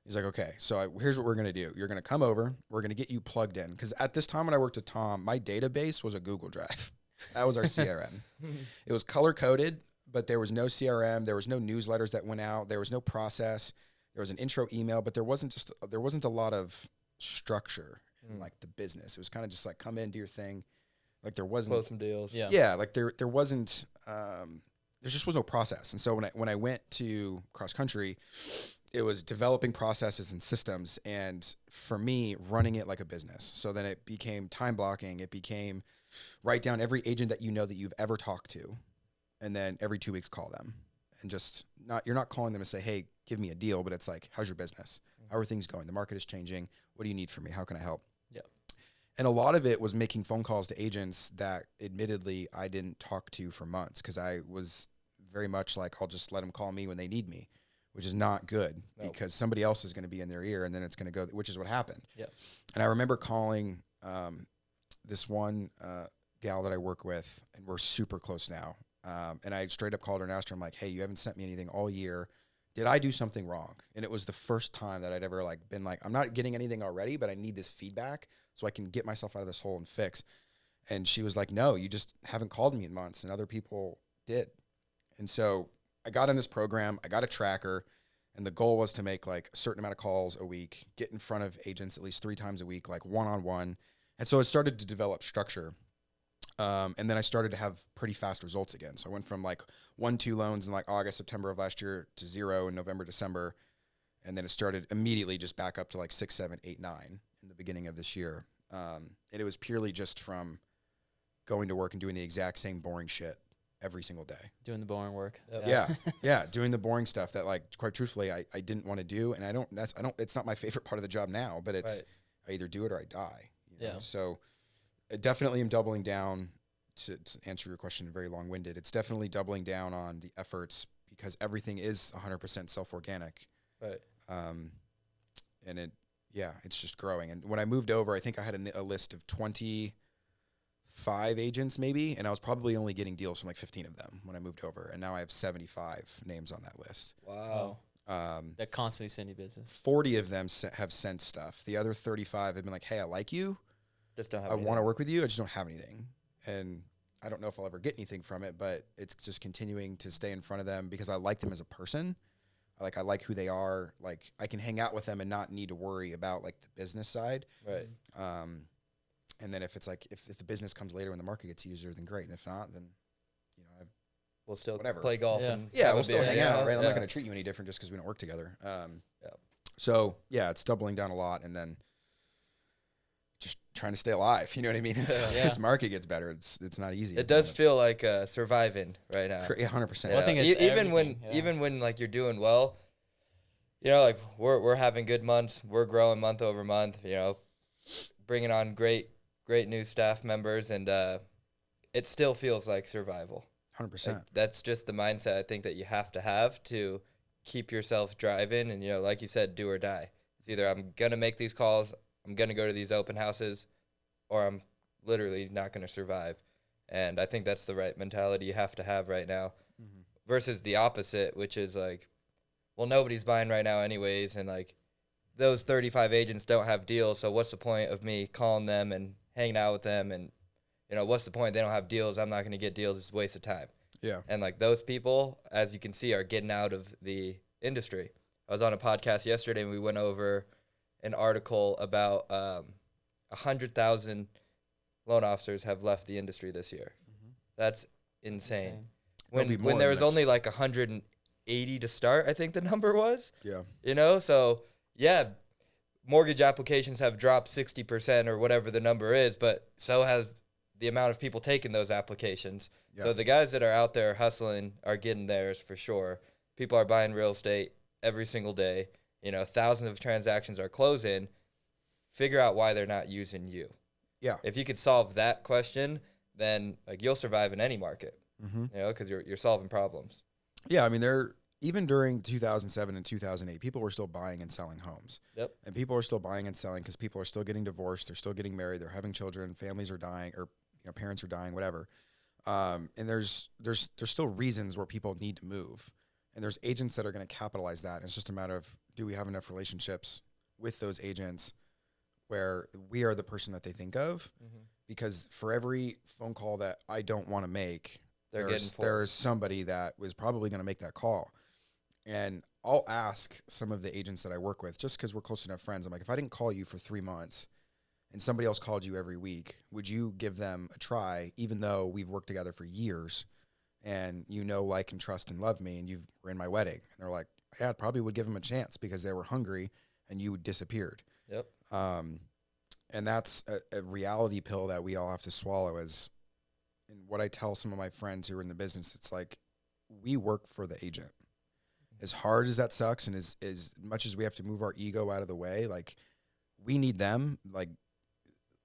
He's like, okay, so here's what we're going to do. You're going to come over. We're going to get you plugged in. Because at this time when I worked at Tom, my database was a Google Drive. That was our CRM. It was color-coded, but there was no CRM. There was no newsletters that went out. There was no process. There was an intro email, but there wasn't a lot of structure in like the business. It was kind of just like come in, do your thing. Like there wasn't close some deals. Yeah. Like there wasn't, there just was no process. And so when I went to Cross Country, it was developing processes and systems. And for me, running it like a business. So then it became time blocking. It became write down every agent that you know that you've ever talked to. And then every 2 weeks, call them. And just you're not calling them and say, hey, give me a deal. But it's like, how's your business? How are things going? The market is changing. What do you need from me? How can I help? And a lot of it was making phone calls to agents that admittedly I didn't talk to for months because I was very much like, I'll just let them call me when they need me, which is not good because somebody else is going to be in their ear and then it's going to go, which is what happened. And I remember calling this one gal that I work with, and we're super close now. And I straight up called her and asked her, I'm like, hey, you haven't sent me anything all year. Did I do something wrong? And it was the first time that I'd ever like been like, I'm not getting anything already, but I need this feedback so I can get myself out of this hole and fix. And she was like, no, you just haven't called me in months, and other people did. And so I got in this program, I got a tracker, and the goal was to make like a certain amount of calls a week, get in front of agents at least 3 times a week, like one-on-one. And so it started to develop structure. And then I started to have pretty fast results again. So I went from like 1-2 loans in like August, September of last year to 0 in November, December. And then it started immediately just back up to like 6, 7, 8, 9 in the beginning of this year. And it was purely just from going to work and doing the exact same boring shit every single day. Doing the boring work. Yeah. Doing the boring stuff that like, quite truthfully, I didn't want to do. And it's not my favorite part of the job now, but it's, I either do it or I die. You know? So I definitely am doubling down to answer your question, very long-winded. It's definitely doubling down on the efforts because everything is 100% self-organic. And it's just growing. And when I moved over, I think I had a list of 25 agents maybe, and I was probably only getting deals from like 15 of them when I moved over. And now I have 75 names on that list. Wow. That constantly send you business. 40 of them have sent stuff. The other 35 have been like, hey, I like you. Just don't have I want to work with you. I just don't have anything. And I don't know if I'll ever get anything from it, but it's just continuing to stay in front of them because I like them as a person. I like who they are. Like I can hang out with them and not need to worry about like the business side. And then if it's like, if the business comes later when the market gets easier, then great. And if not, then, you know, we'll still whatever. play golf. And we'll still hang out, right? I'm not going to treat you any different just because we don't work together. So yeah, it's doubling down a lot. And then just trying to stay alive. You know what I mean? This market gets better. It's not easy. It does feel like surviving right now. 100%. Well, I think it's even when like you're doing well, you know, like we're having good months. We're growing month over month. You know, bringing on great new staff members, and it still feels like survival. 100%. Like, that's just the mindset I think that you have to keep yourself driving, and you know, like you said, do or die. It's either I'm gonna make these calls, I'm going to go to these open houses, or I'm literally not going to survive. And I think that's the right mentality you have to have right now versus the opposite, which is like, well, nobody's buying right now anyways. And like those 35 agents don't have deals. So what's the point of me calling them and hanging out with them? And, you know, what's the point? They don't have deals. I'm not going to get deals. It's a waste of time. And like those people, as you can see, are getting out of the industry. I was on a podcast yesterday and we went over an article about 100,000 loan officers have left the industry this year. That's insane. When there was only like 180 to start, I think the number was. You know, so yeah, mortgage applications have dropped 60% or whatever the number is, but so has the amount of people taking those applications. So the guys that are out there hustling are getting theirs for sure. People are buying real estate every single day. thousands of transactions are closing, figure out why they're not using you. Yeah. If you could solve that question, then like you'll survive in any market, because you're solving problems. Yeah. I mean, even during 2007 and 2008, people were still buying and selling homes. Yep. And people are still buying and selling because people are still getting divorced. They're still getting married. They're having children. Families are dying, or parents are dying, whatever. And there's still reasons where people need to move. And there's agents that are going to capitalize that. And it's just a matter of, do we have enough relationships with those agents where we are the person that they think of? Because for every phone call that I don't want to make, there's somebody that was probably going to make that call. And I'll ask some of the agents that I work with, just because we're close enough friends, I'm like, if I didn't call you for 3 months and somebody else called you every week, would you give them a try, even though we've worked together for years and like and trust and love me, and you were in my wedding? And they're like, yeah, I probably would give them a chance because they were hungry and you disappeared. Yep. And that's a reality pill that we all have to swallow. And what I tell some of my friends who are in the business, it's like, we work for the agent. As hard as that sucks, and as much as we have to move our ego out of the way, like, we need them, like,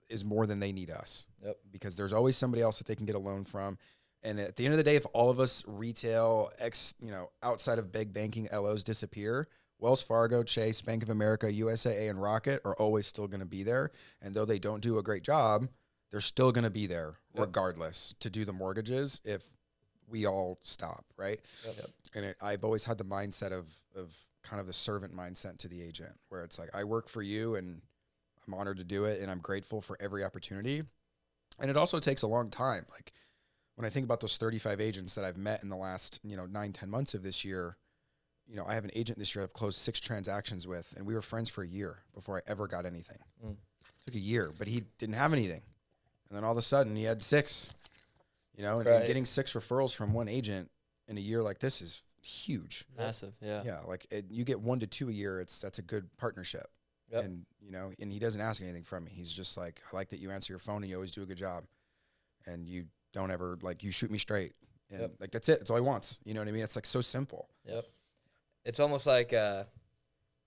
is more than they need us. Yep. Because there's always somebody else that they can get a loan from. And at the end of the day, if all of us retail outside of big banking LOs disappear, Wells Fargo, Chase, Bank of America, USAA, and Rocket are always still going to be there. And though they don't do a great job, they're still going to be there regardless to do the mortgages if we all stop, right? Yep. And I've always had the mindset of kind of the servant mindset to the agent, where it's like, I work for you and I'm honored to do it, and I'm grateful for every opportunity. And it also takes a long time. Like, when I think about those 35 agents that I've met in the last 9-10 months of this year, I have an agent this year I've closed 6 transactions with, and we were friends for a year before I ever got anything. It took a year, but he didn't have anything. And then all of a sudden he had 6, and getting 6 referrals from one agent in a year like this is huge. Massive. Yeah. Yeah. Like, you get 1 to 2 a year. That's a good partnership. Yep. And, and he doesn't ask anything from me. He's just like, I like that you answer your phone and you always do a good job. And you don't ever, like, you shoot me straight. And like, that's it. That's all he wants. You know what I mean? It's like so simple. Yep. It's almost like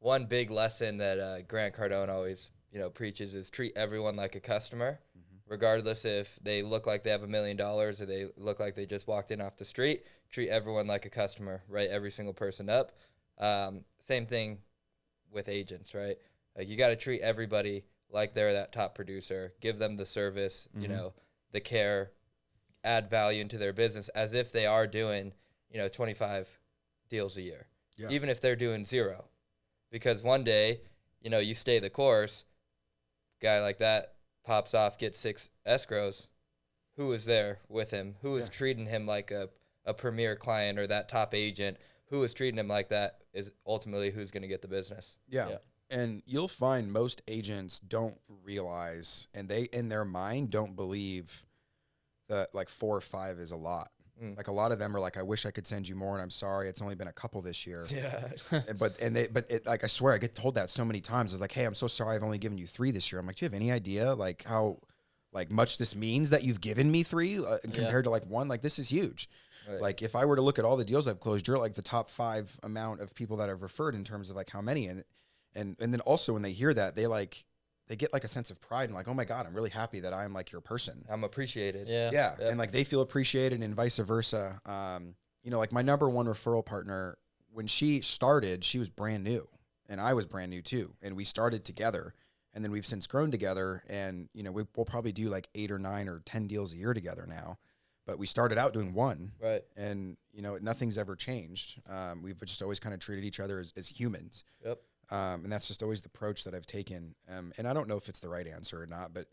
one big lesson that Grant Cardone always, preaches is treat everyone like a customer, regardless if they look like they have $1 million or they look like they just walked in off the street. Treat everyone like a customer, right? Every single person up. Same thing with agents, right? Like, you got to treat everybody like they're that top producer. Give them the service, the care, add value into their business as if they are doing, 25 deals a year. Yeah. Even if they're doing 0. Because one day, you stay the course, guy like that pops off, gets 6 escrows. Who was there with him? Who was treating him like a premier client or that top agent? Who was treating him like that is ultimately who's going to get the business. Yeah. And you'll find most agents don't realize, and they, in their mind, don't believe that like 4 or 5 is a lot. Like, a lot of them are like, I wish I could send you more, and I'm sorry, it's only been a couple this year. Yeah. but I swear, I get told that so many times. It's like, hey, I'm so sorry, I've only given you 3 this year. I'm like, do you have any idea like how like much this means that you've given me 3 compared to like 1? Like, this is huge. Right. Like, if I were to look at all the deals I've closed, you're like the top 5 amount of people that I've referred in terms of like how many. And then also when they hear that, they get like a sense of pride and like, oh my God, I'm really happy that I'm like your person. I'm appreciated. Yeah. Yep. And like, they feel appreciated, and vice versa. Like, my number 1 referral partner, when she started, she was brand new and I was brand new too. And we started together, and then we've since grown together, and, we'll probably do like 8 or 9 or 10 deals a year together now. But we started out doing 1. Right. And, nothing's ever changed. We've just always kind of treated each other as humans. Yep. And that's just always the approach that I've taken. And I don't know if it's the right answer or not, but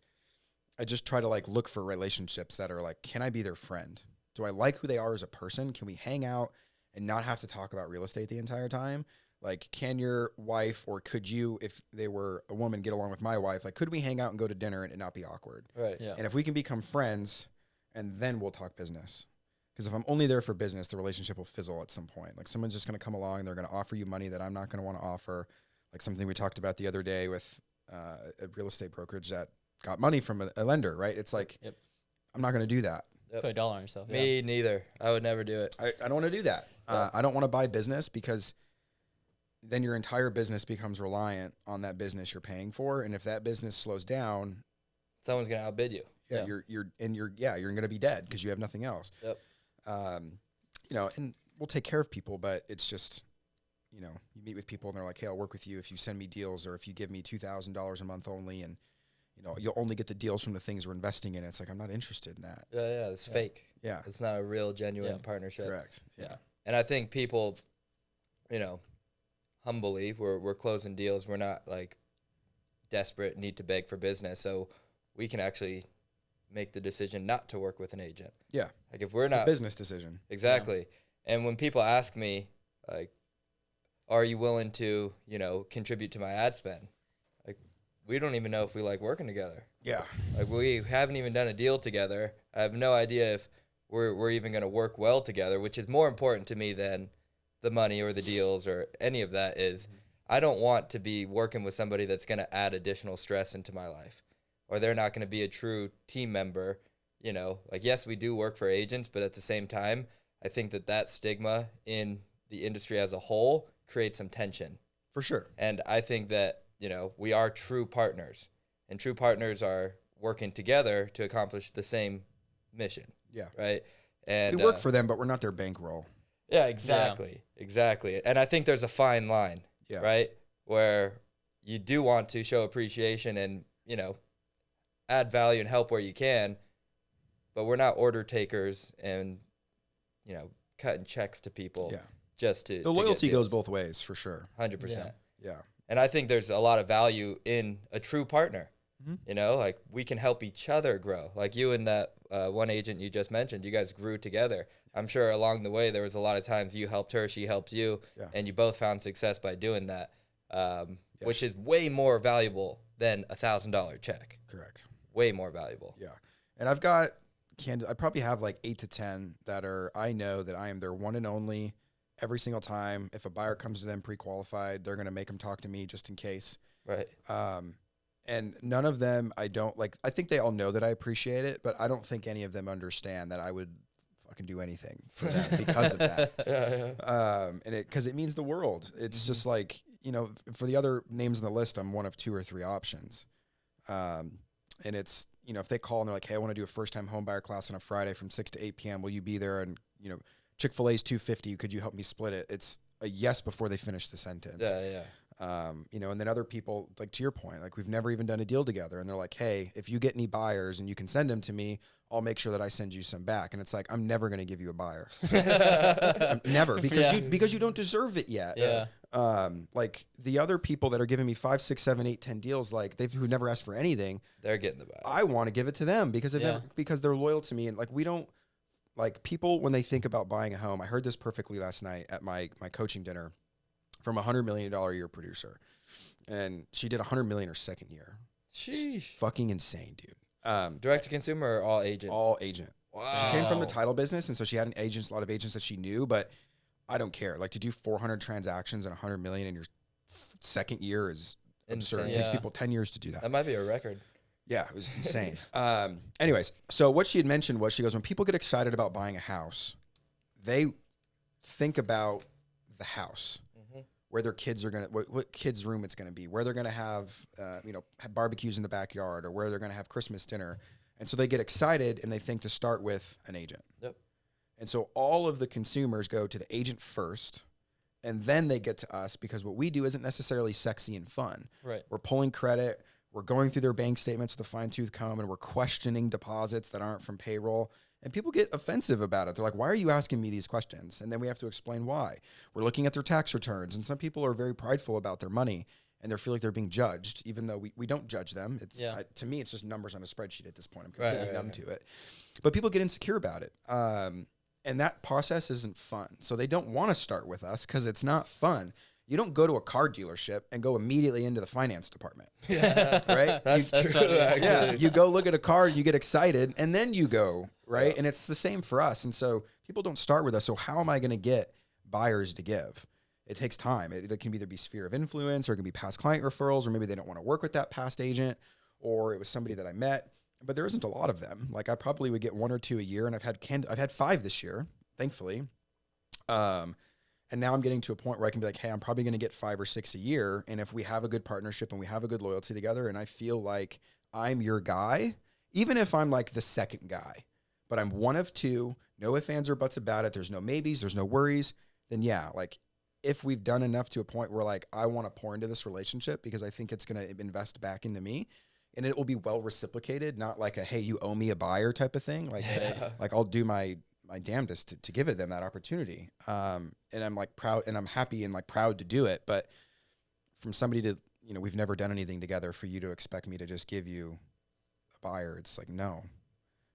I just try to like look for relationships that are like, can I be their friend? Do I like who they are as a person? Can we hang out and not have to talk about real estate the entire time? Like, can your wife, or could you, if they were a woman, get along with my wife? Like, could we hang out and go to dinner and it not be awkward? Right. Yeah. And if we can become friends, and then we'll talk business. Because if I'm only there for business, the relationship will fizzle at some point. Like, someone's just going to come along and they're going to offer you money that I'm not going to want to offer. Like something we talked about the other day with a real estate brokerage that got money from a lender, right? It's like, I'm not going to do that. Put $1 on yourself. Me neither. I would never do it. I don't want to do that. I don't want to buy business because then your entire business becomes reliant on that business you're paying for. And if that business slows down, someone's going to outbid you. Yeah, you're going to be dead because you have nothing else. Yep. You know, and we'll take care of people, but it's just, you know, you meet with people and they're like, hey, I'll work with you if you send me deals or if you give me $2,000 a month only, and you know, you'll only get the deals from the things we're investing in. It's like, I'm not interested in that. Yeah, it's fake. Yeah. It's not a real, genuine partnership. Correct. Yeah. And I think people, you know, humbly, we're closing deals. We're not like desperate, need to beg for business. So we can actually make the decision not to work with an agent. Yeah. Like if we're it's not. a business decision. Exactly. Yeah. And when people ask me, like, are you willing to, you know, contribute to my ad spend? Like, we don't even know if we like working together. Yeah. Like, we haven't even done a deal together. I have no idea if we're even going to work well together, which is more important to me than the money or the deals or any of that. Is I don't want to be working with somebody that's going to add additional stress into my life, or they're not going to be a true team member. You know, like, yes, we do work for agents, but at the same time, I think that stigma in the industry as a whole creates some tension. For sure. And I think that, you know, we are true partners, and true partners are working together to accomplish the same mission. Yeah. Right. And we work for them, but we're not their bankroll. Yeah, exactly. Yeah. Exactly. And I think there's a fine line, right? Where you do want to show appreciation and, you know, add value and help where you can, but we're not order takers and, you know, cutting checks to people just to. The loyalty goes both ways, for sure. 100%. Yeah. And I think there's a lot of value in a true partner. Mm-hmm. You know, like, we can help each other grow. Like you and that one agent you just mentioned, you guys grew together. I'm sure along the way there was a lot of times you helped her, she helped you, and you both found success by doing that, which is way more valuable than $1,000 check. Correct. Way more valuable. Yeah. And I've got I probably have like 8 to 10 that I know that I am their one and only every single time. If a buyer comes to them pre-qualified, they're going to make them talk to me just in case. Right. And none of them, I think they all know that I appreciate it, but I don't think any of them understand that I would fucking do anything for them because of that. Because it means the world. It's just like, you know, for the other names on the list, I'm one of 2 or 3 options. And it's, you know, if they call and they're like, hey, I want to do a first-time home buyer class on a Friday from 6 to 8 p.m., will you be there? And, you know, Chick-fil-A's $250. Could you help me split it? It's a yes before they finish the sentence. You know, and then other people, like to your point, like we've never even done a deal together, and they're like, hey, if you get any buyers and you can send them to me, I'll make sure that I send you some back. And it's like, I'm never going to give you a buyer. Never, because you don't deserve it yet. Like the other people that are giving me 5, 6, 7, 8, 10 deals, like who never asked for anything, they're getting the buy. I want to give it to them because because they're loyal to me. And like, we don't, like, people, when they think about buying a home, I heard this perfectly last night at my coaching dinner from a $100 million a year producer. And she did $100 million her second year. Sheesh. Fucking insane, dude. Direct to consumer or all agent? All agent. Wow. She came from the title business, and so she had a lot of agents that she knew, but I don't care. Like, to do 400 transactions and $100 million in your second year is absurd. It takes people 10 years to do that. That might be a record. Yeah, it was insane. Anyways, so what she had mentioned was, she goes, when people get excited about buying a house, they think about the house, where their kids are going to, what kids' room it's going to be, where they're going to have, have barbecues in the backyard, or where they're going to have Christmas dinner. And so they get excited and they think to start with an agent. Yep. And so all of the consumers go to the agent first, and then they get to us, because what we do isn't necessarily sexy and fun. Right. We're pulling credit. We're going through their bank statements with a fine-tooth comb, and we're questioning deposits that aren't from payroll. And people get offensive about it. They're like, why are you asking me these questions? And then we have to explain why. We're looking at their tax returns, and some people are very prideful about their money, and they feel like they're being judged, even though we don't judge them. It's to me, it's just numbers on a spreadsheet at this point. I'm completely numb to it. But people get insecure about it. And that process isn't fun. So they don't want to start with us because it's not fun. You don't go to a car dealership and go immediately into the finance department. Right? That's true, actually. Yeah, you go look at a car, you get excited, and then you go, right? And it's the same for us. And so people don't start with us. So how am I going to get buyers to give? It takes time. It can either be sphere of influence, or it can be past client referrals, or maybe they don't want to work with that past agent, or it was somebody that I met. But there isn't a lot of them. Like, I probably would get 1 or 2 a year, and I've had 5 this year, thankfully. And now I'm getting to a point where I can be like, hey, I'm probably going to get 5 or 6 a year. And if we have a good partnership and we have a good loyalty together, and I feel like I'm your guy, even if I'm like the second guy, but I'm one of two, no ifs, ands, or buts about it, there's no maybes, there's no worries, then yeah, like if we've done enough to a point where like I want to pour into this relationship because I think it's going to invest back into me, and it will be well reciprocated, not like a, hey, you owe me a buyer type of thing. Like, like I'll do my damnedest to give it them that opportunity. And I'm like proud and I'm happy and like proud to do it. But from somebody to, you know, we've never done anything together, for you to expect me to just give you a buyer, it's like, no,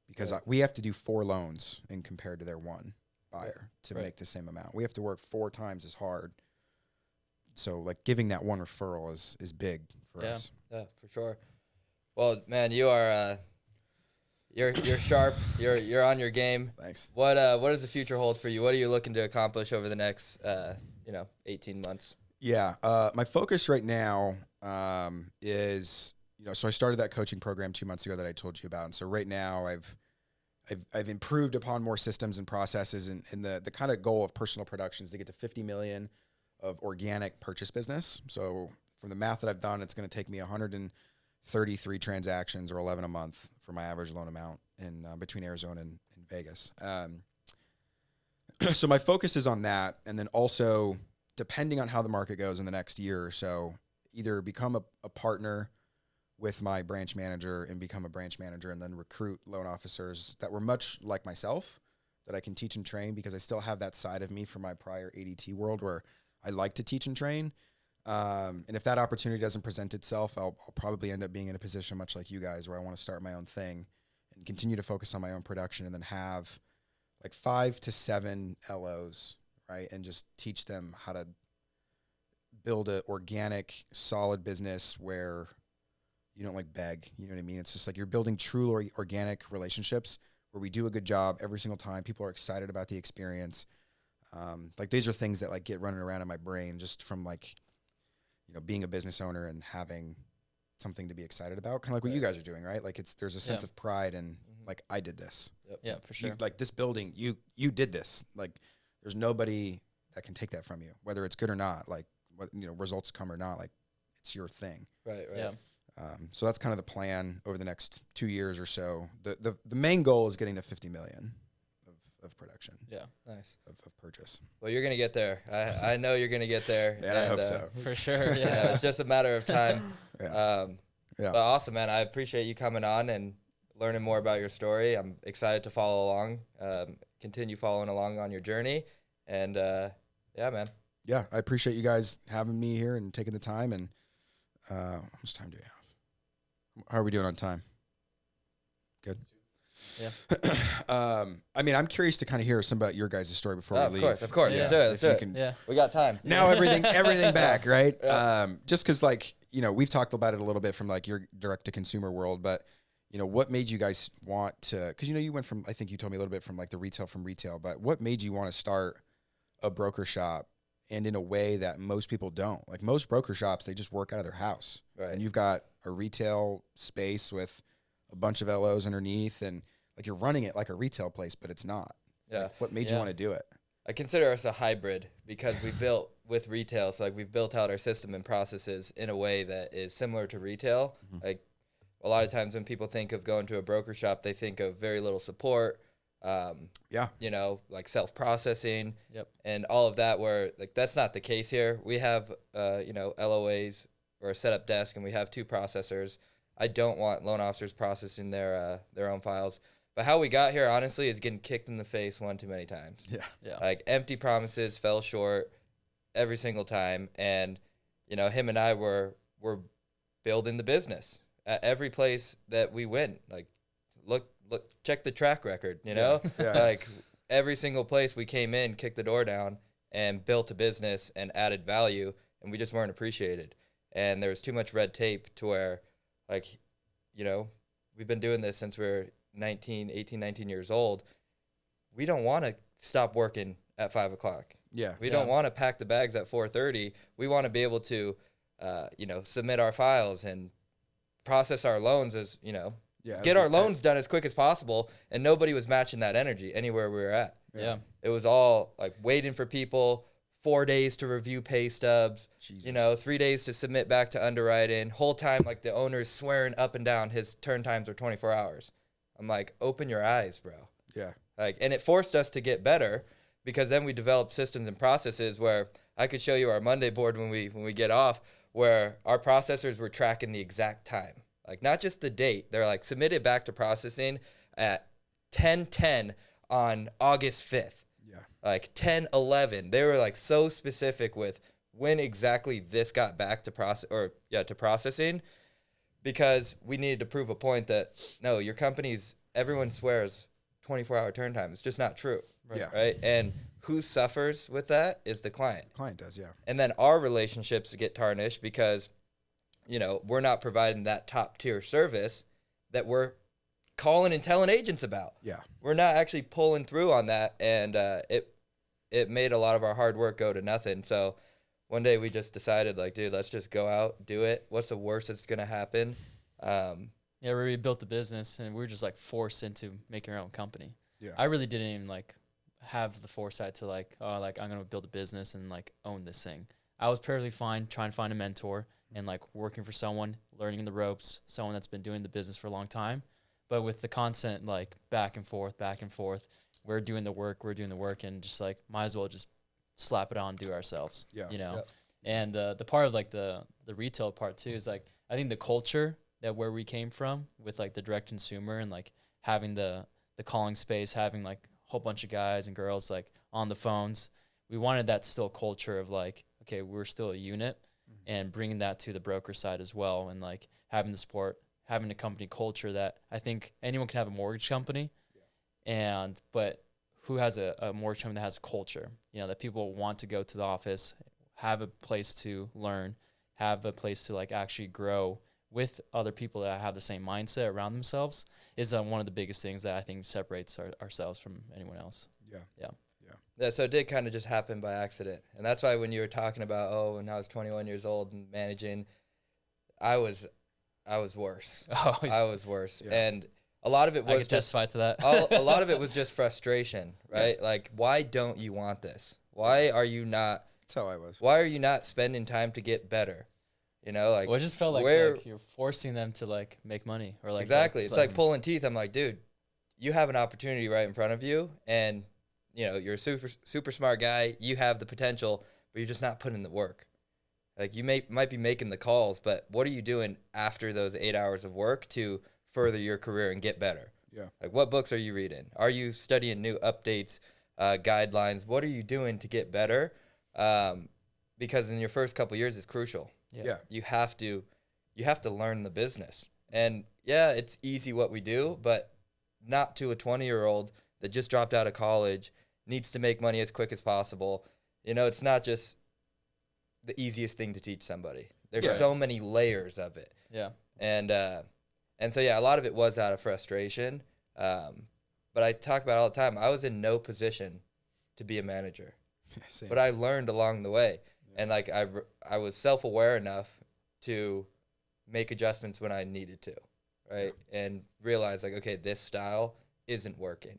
because we have to do 4 loans in compared to their 1 buyer to make the same amount. We have to work 4 times as hard. So like giving that 1 referral is big for us. Yeah, for sure. Well, man, you are, you're sharp. You're on your game. Thanks. What does the future hold for you? What are you looking to accomplish over the next 18 months? Yeah, my focus right now is, you know, so I started that coaching program 2 months ago that I told you about, and so right now I've improved upon more systems and processes, and the kind of goal of personal production is to get to 50 million of organic purchase business. So from the math that I've done, it's going to take me 133 transactions, or 11 a month, for my average loan amount in between Arizona and Vegas. So my focus is on that, and then also, depending on how the market goes in the next year or so, either become a partner with my branch manager and become a branch manager, and then recruit loan officers that were much like myself that I can teach and train, because I still have that side of me from my prior ADT world where I like to teach and train. And if that opportunity doesn't present itself, I'll probably end up being in a position much like you guys, where I want to start my own thing and continue to focus on my own production, and then have like 5 to 7 LOs, right? And just teach them how to build an organic, solid business where you don't like beg, you know what I mean? It's just like you're building true organic relationships where we do a good job every single time. People are excited about the experience. Like these are things that like get running around in my brain just from like, you know, being a business owner and having something to be excited about, kind of like what you guys are doing, right? Like there's a sense of pride and like, I did this. Yeah, for sure. Like this building, you did this. Like there's nobody that can take that from you, whether it's good or not. Like what, you know, results come or not, like it's your thing. Right. Yeah. So that's kind of the plan over the next 2 years or so. The main goal is getting to 50 million of production. Yeah, nice. Of purchase. Well, you're going to get there. I know you're going to get there. Yeah, and I hope so. For sure, Yeah, it's just a matter of time. Yeah. But awesome, man. I appreciate you coming on and learning more about your story. I'm excited to follow along, continue following along on your journey. And, yeah, man. Yeah, I appreciate you guys having me here and taking the time. And how much time do we have? How are we doing on time? Good. Yeah. I mean, I'm curious to kind of hear some about your guys' story before we leave. Of course. Yeah. Let's do it. Let's do it. Yeah. We got time. Now everything back, right? Yeah. Just because, like, you know, we've talked about it a little bit from like your direct to consumer world, but you know, what made you guys want to? Because you know, you went from, I think you told me a little bit from like the retail, but what made you want to start a broker shop, and in a way that most people don't? Like most broker shops, they just work out of their house, Right. and you've got a retail space with a bunch of LOs underneath, and like you're running it like a retail place, but it's not. Yeah. Like, what made you want to do it? I consider us a hybrid because we built with retail. So like we've built out our system and processes in a way that is similar to retail. Like a lot of times when people think of going to a broker shop, they think of very little support. You know, like self-processing and all of that, where like that's not the case here. We have, you know, LOAs or a setup desk, and we have 2 processors. I don't want loan officers processing their own files. But how we got here, honestly, is getting kicked in the face one too many times. Yeah. Like empty promises, fell short every single time. And, you know, him and I were building the business at every place that we went. Like, look, check the track record, you know? Like every single place we came in, kicked the door down, and built a business and added value, and we just weren't appreciated. And there was too much red tape to where, like, you know, we've been doing this since we were 18, 19 years old. We don't want to stop working at 5 o'clock. We don't want to pack the bags at 4:30. We want to be able to, you know, submit our files and process our loans as, you know, get our loans done as quick as possible. And nobody was matching that energy anywhere we were at. Yeah. It was all like waiting for people, 4 days to review pay stubs, Jesus. you know, 3 days to submit back to underwriting. Whole time, like, the owner's swearing up and down his turn times are 24 hours. I'm like, open your eyes, bro. Yeah. Like, and it forced us to get better, because then we developed systems and processes where I could show you our Monday board when we get off, where our processors were tracking the exact time. Like, not just the date. They're like, submitted back to processing at 10:10 on August 5th. Yeah. Like 10:11. They were like so specific with when exactly this got back to processing, because we needed to prove a point that no, your company's, everyone swears 24-hour turn time. It's just not true. Right. Yeah. Right. And who suffers with that is the client. Client does, yeah. And then our relationships get tarnished because, you know, we're not providing that top tier service that we're calling and telling agents about. Yeah. We're not actually pulling through on that, and it made a lot of our hard work go to nothing. So one day we just decided, like, dude, let's just go out, do it. What's the worst that's gonna happen? Yeah, we built the business, and we were just like forced into making our own company. Yeah. I really didn't even like have the foresight to like, oh, like I'm gonna build a business and like own this thing. I was perfectly fine trying to find a mentor and like working for someone, learning the ropes, someone that's been doing the business for a long time. But with the constant like back and forth, we're doing the work, and just like might as well just slap it on and do it ourselves. Yeah. You know? Yep. And the part of like the retail part too is like, I think the culture that where we came from with like the direct consumer and like having the calling space, having like a whole bunch of guys and girls like on the phones, we wanted that still culture of like, okay, we're still a unit, and bringing that to the broker side as well, and like having the support, having a company culture that I think anyone can have a mortgage company, but who has a mortgage company that has culture, you know, that people want to go to the office, have a place to learn, have a place to like actually grow with other people that have the same mindset around themselves, is one of the biggest things that I think separates ourselves from anyone else. Yeah, so it did kind of just happen by accident. And that's why when you were talking about, oh, when I was 21 years old and managing, I was worse. Oh, I was worse. Yeah. And a lot of it was I can testify to that. a lot of it was just frustration, right? Yeah. Like, why don't you want this? Why are you not? That's how I was. Why are you not spending time to get better? You know, like, well, it just felt like you're forcing them to like make money, or like exactly. It's like pulling teeth. I'm like, dude, you have an opportunity right in front of you, and you know, you're a super smart guy. You have the potential, but you're just not putting in the work. Like, you might be making the calls, but what are you doing after those 8 hours of work to further your career and get better? Yeah. Like, what books are you reading? Are you studying new updates, guidelines? What are you doing to get better? Because in your first couple of years is crucial. Yeah. You have to learn the business. And yeah, it's easy what we do, but not to a 20-year-old that just dropped out of college, needs to make money as quick as possible. You know, it's not just the easiest thing to teach somebody. There's so many layers of it. Yeah. And so, yeah, a lot of it was out of frustration. But I talk about it all the time. I was in no position to be a manager. Same. But I learned along the way. And, like, I was self-aware enough to make adjustments when I needed to, right? And realize, like, okay, this style isn't working,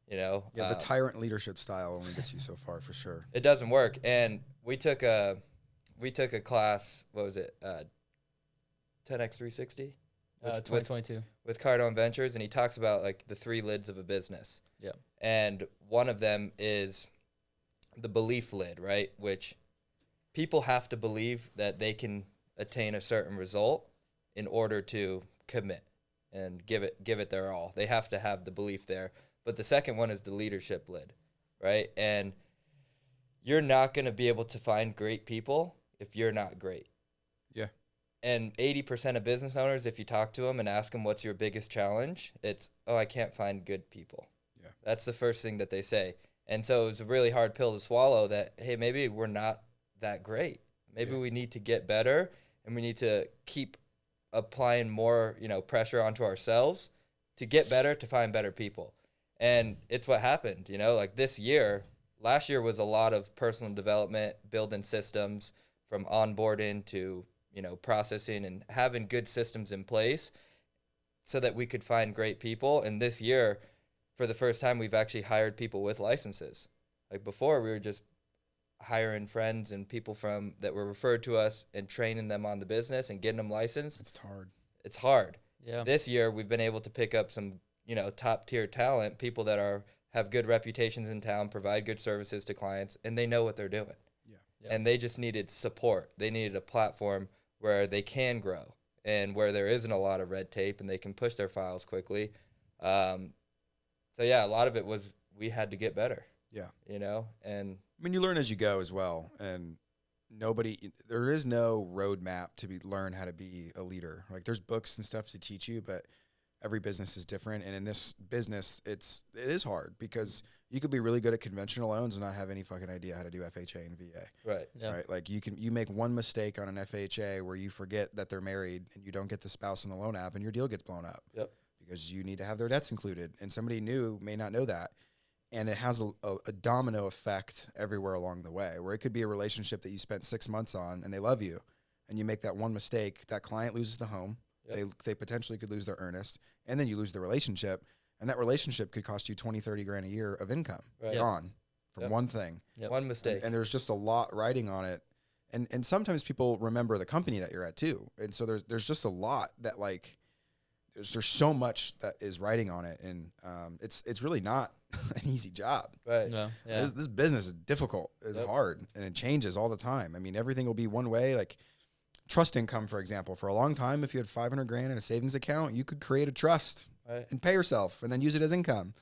you know? Yeah, the tyrant leadership style only gets you so far, for sure. It doesn't work. And we took a class, what was it, 10x360? 2022. With Cardone Ventures, and he talks about, like, the 3 lids of a business. Yeah. And one of them is the belief lid, right? Which people have to believe that they can attain a certain result in order to commit and give it their all. They have to have the belief there. But the second one is the leadership lid, right? And you're not going to be able to find great people if you're not great. Yeah. And 80% of business owners, if you talk to them and ask them what's your biggest challenge, it's, oh, I can't find good people. Yeah. That's the first thing that they say. And so it was a really hard pill to swallow that, hey, maybe we're not that great. Maybe we need to get better, and we need to keep applying more, you know, pressure onto ourselves to get better, to find better people. And it's what happened, you know, like last year was a lot of personal development, building systems from onboarding to, you know, processing and having good systems in place so that we could find great people. And this year, for the first time, we've actually hired people with licenses. Like before, we were just hiring friends and people from that were referred to us and training them on the business and getting them licensed. It's hard. It's hard. Yeah. This year we've been able to pick up some, top tier talent, people that have good reputations in town, provide good services to clients, and they know what they're doing. Yeah. And they just needed support. They needed a platform where they can grow and where there isn't a lot of red tape and they can push their files quickly. So yeah, a lot of it was we had to get better. Yeah. And I mean, you learn as you go as well, and there is no roadmap to learn how to be a leader. Like, there's books and stuff to teach you, but every business is different. And in this business, it is hard because you could be really good at conventional loans and not have any fucking idea how to do FHA and VA. right. Yeah. Right? Like, you make one mistake on an FHA where you forget that they're married and you don't get the spouse in the loan app and your deal gets blown up. Yep. Because you need to have their debts included, and somebody new may not know that. And it has a domino effect everywhere along the way, where it could be a relationship that you spent 6 months on and they love you, and you make that one mistake, that client loses the home. Yep. They potentially could lose their earnest, and then you lose the relationship, and that relationship could cost you 20, 30 grand a year of income Right. gone from Yep. one thing. Yep. One mistake. And there's just a lot riding on it. And sometimes people remember the company that you're at too. And so there's just a lot that, like, there's so much that is riding on it, and it's really not an easy job. right. No. Yeah. This business is difficult. It's Yep. hard, and it changes all the time. I mean, everything will be one way. Like trust income, for example, for a long time, if you had 500 grand in a savings account, you could create a trust Right. and pay yourself, and then use it as income.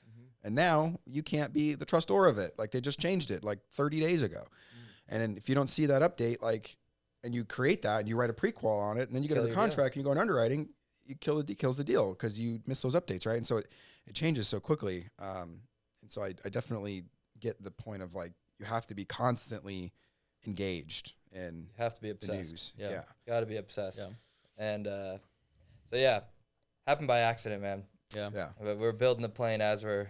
And now you can't be the trustor of it. Like, they just changed it like 30 days ago. And then if you don't see that update, like, and you create that and you write a prequal on it, and then you get Kill under your deal. contract and you go in underwriting, you kills the deal because you miss those updates, right? And so it changes so quickly. And so I definitely get the point of, like, you have to be constantly engaged in You have to be the obsessed. news. Yeah. Got to be obsessed. Yeah. And so yeah, happened by accident, man. Yeah. Yeah. But we're building the plane as we're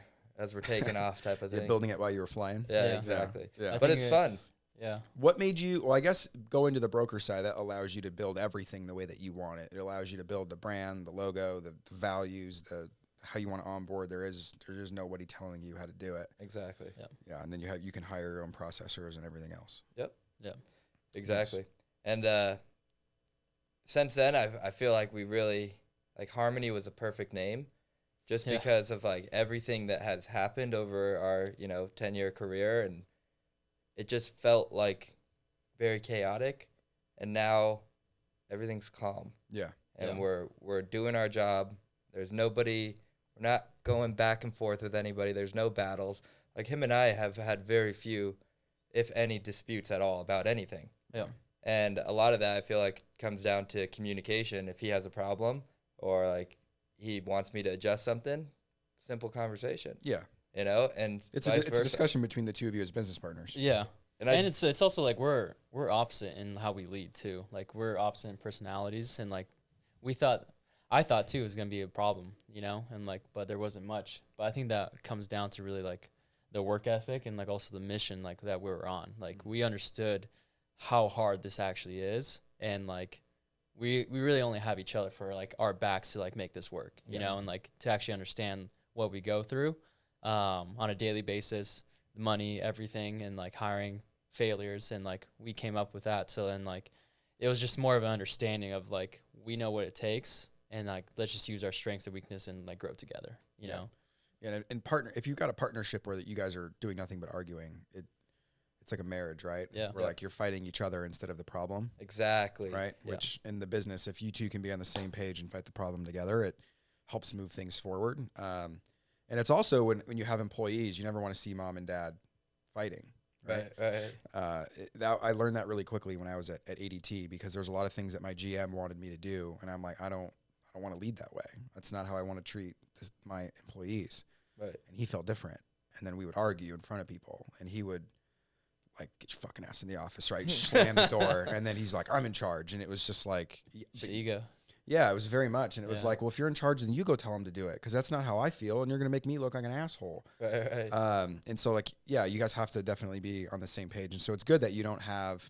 taking off, type of You're thing. building it while you were flying. Yeah, Yeah. exactly. Yeah. But think it's it- fun. Yeah. What made you, well, I guess go into the broker side, that allows you to build everything the way that you want it. It allows you to build the brand, the logo, the values, how you want to onboard. There is nobody telling you how to do it. Exactly. Yeah, and then you can hire your own processors and everything else. Exactly. And since then, I feel like we really, like, Harmony was a perfect name, just Yeah. because of, like, everything that has happened over our 10-year career, and it just felt like very chaotic, and now everything's calm. Yeah. And Yeah. we're doing our job. There's nobody. We're not going back and forth with anybody. There's no battles. Like, him and I have had very few, if any, disputes at all about anything. Yeah. And a lot of that, I feel like, comes down to communication. If he has a problem or, like, he wants me to adjust something, simple conversation. Yeah. And It's vice a versa. discussion between the two of you as business partners. Yeah. And And it's also like we're opposite in how we lead too. Like, we're opposite in personalities, and like I thought too it was gonna be a problem, and like, but there wasn't much. But I think that comes down to really like the work ethic and like also the mission like that we were on. Like, we understood how hard this actually is, and like we really only have each other for like our backs to like make this work, you know, and like to actually understand what we go through on a daily basis, money, everything, and like hiring failures, and like we came up with that. So then like it was just more of an understanding of like we know what it takes, and like let's just use our strengths and weakness and like grow together, you know. Yeah, and partner, if you've got a partnership where that you guys are doing nothing but arguing, it's like a marriage, right? Yeah. Where like you're fighting each other instead of the problem. exactly. Right. Yeah. Which in the business, if you two can be on the same page and fight the problem together, it helps move things forward. And it's also when you have employees, you never want to see mom and dad fighting. Right. I learned that really quickly when I was at ADT, because there's a lot of things that my GM wanted me to do, and I'm like, I don't want to lead that way. That's not how I want to treat my employees. Right. And he felt different. And then we would argue in front of people, and he would like, get your fucking ass in the office, right? Slam the door, and then he's like, I'm in charge. And it was just like, Just ego. yeah, it was very much. And it was Yeah. like, well, if you're in charge, then you go tell him to do it, because that's not how I feel, and you're going to make me look like an asshole. Right. And so, like, yeah, you guys have to definitely be on the same page. And so it's good that you don't have,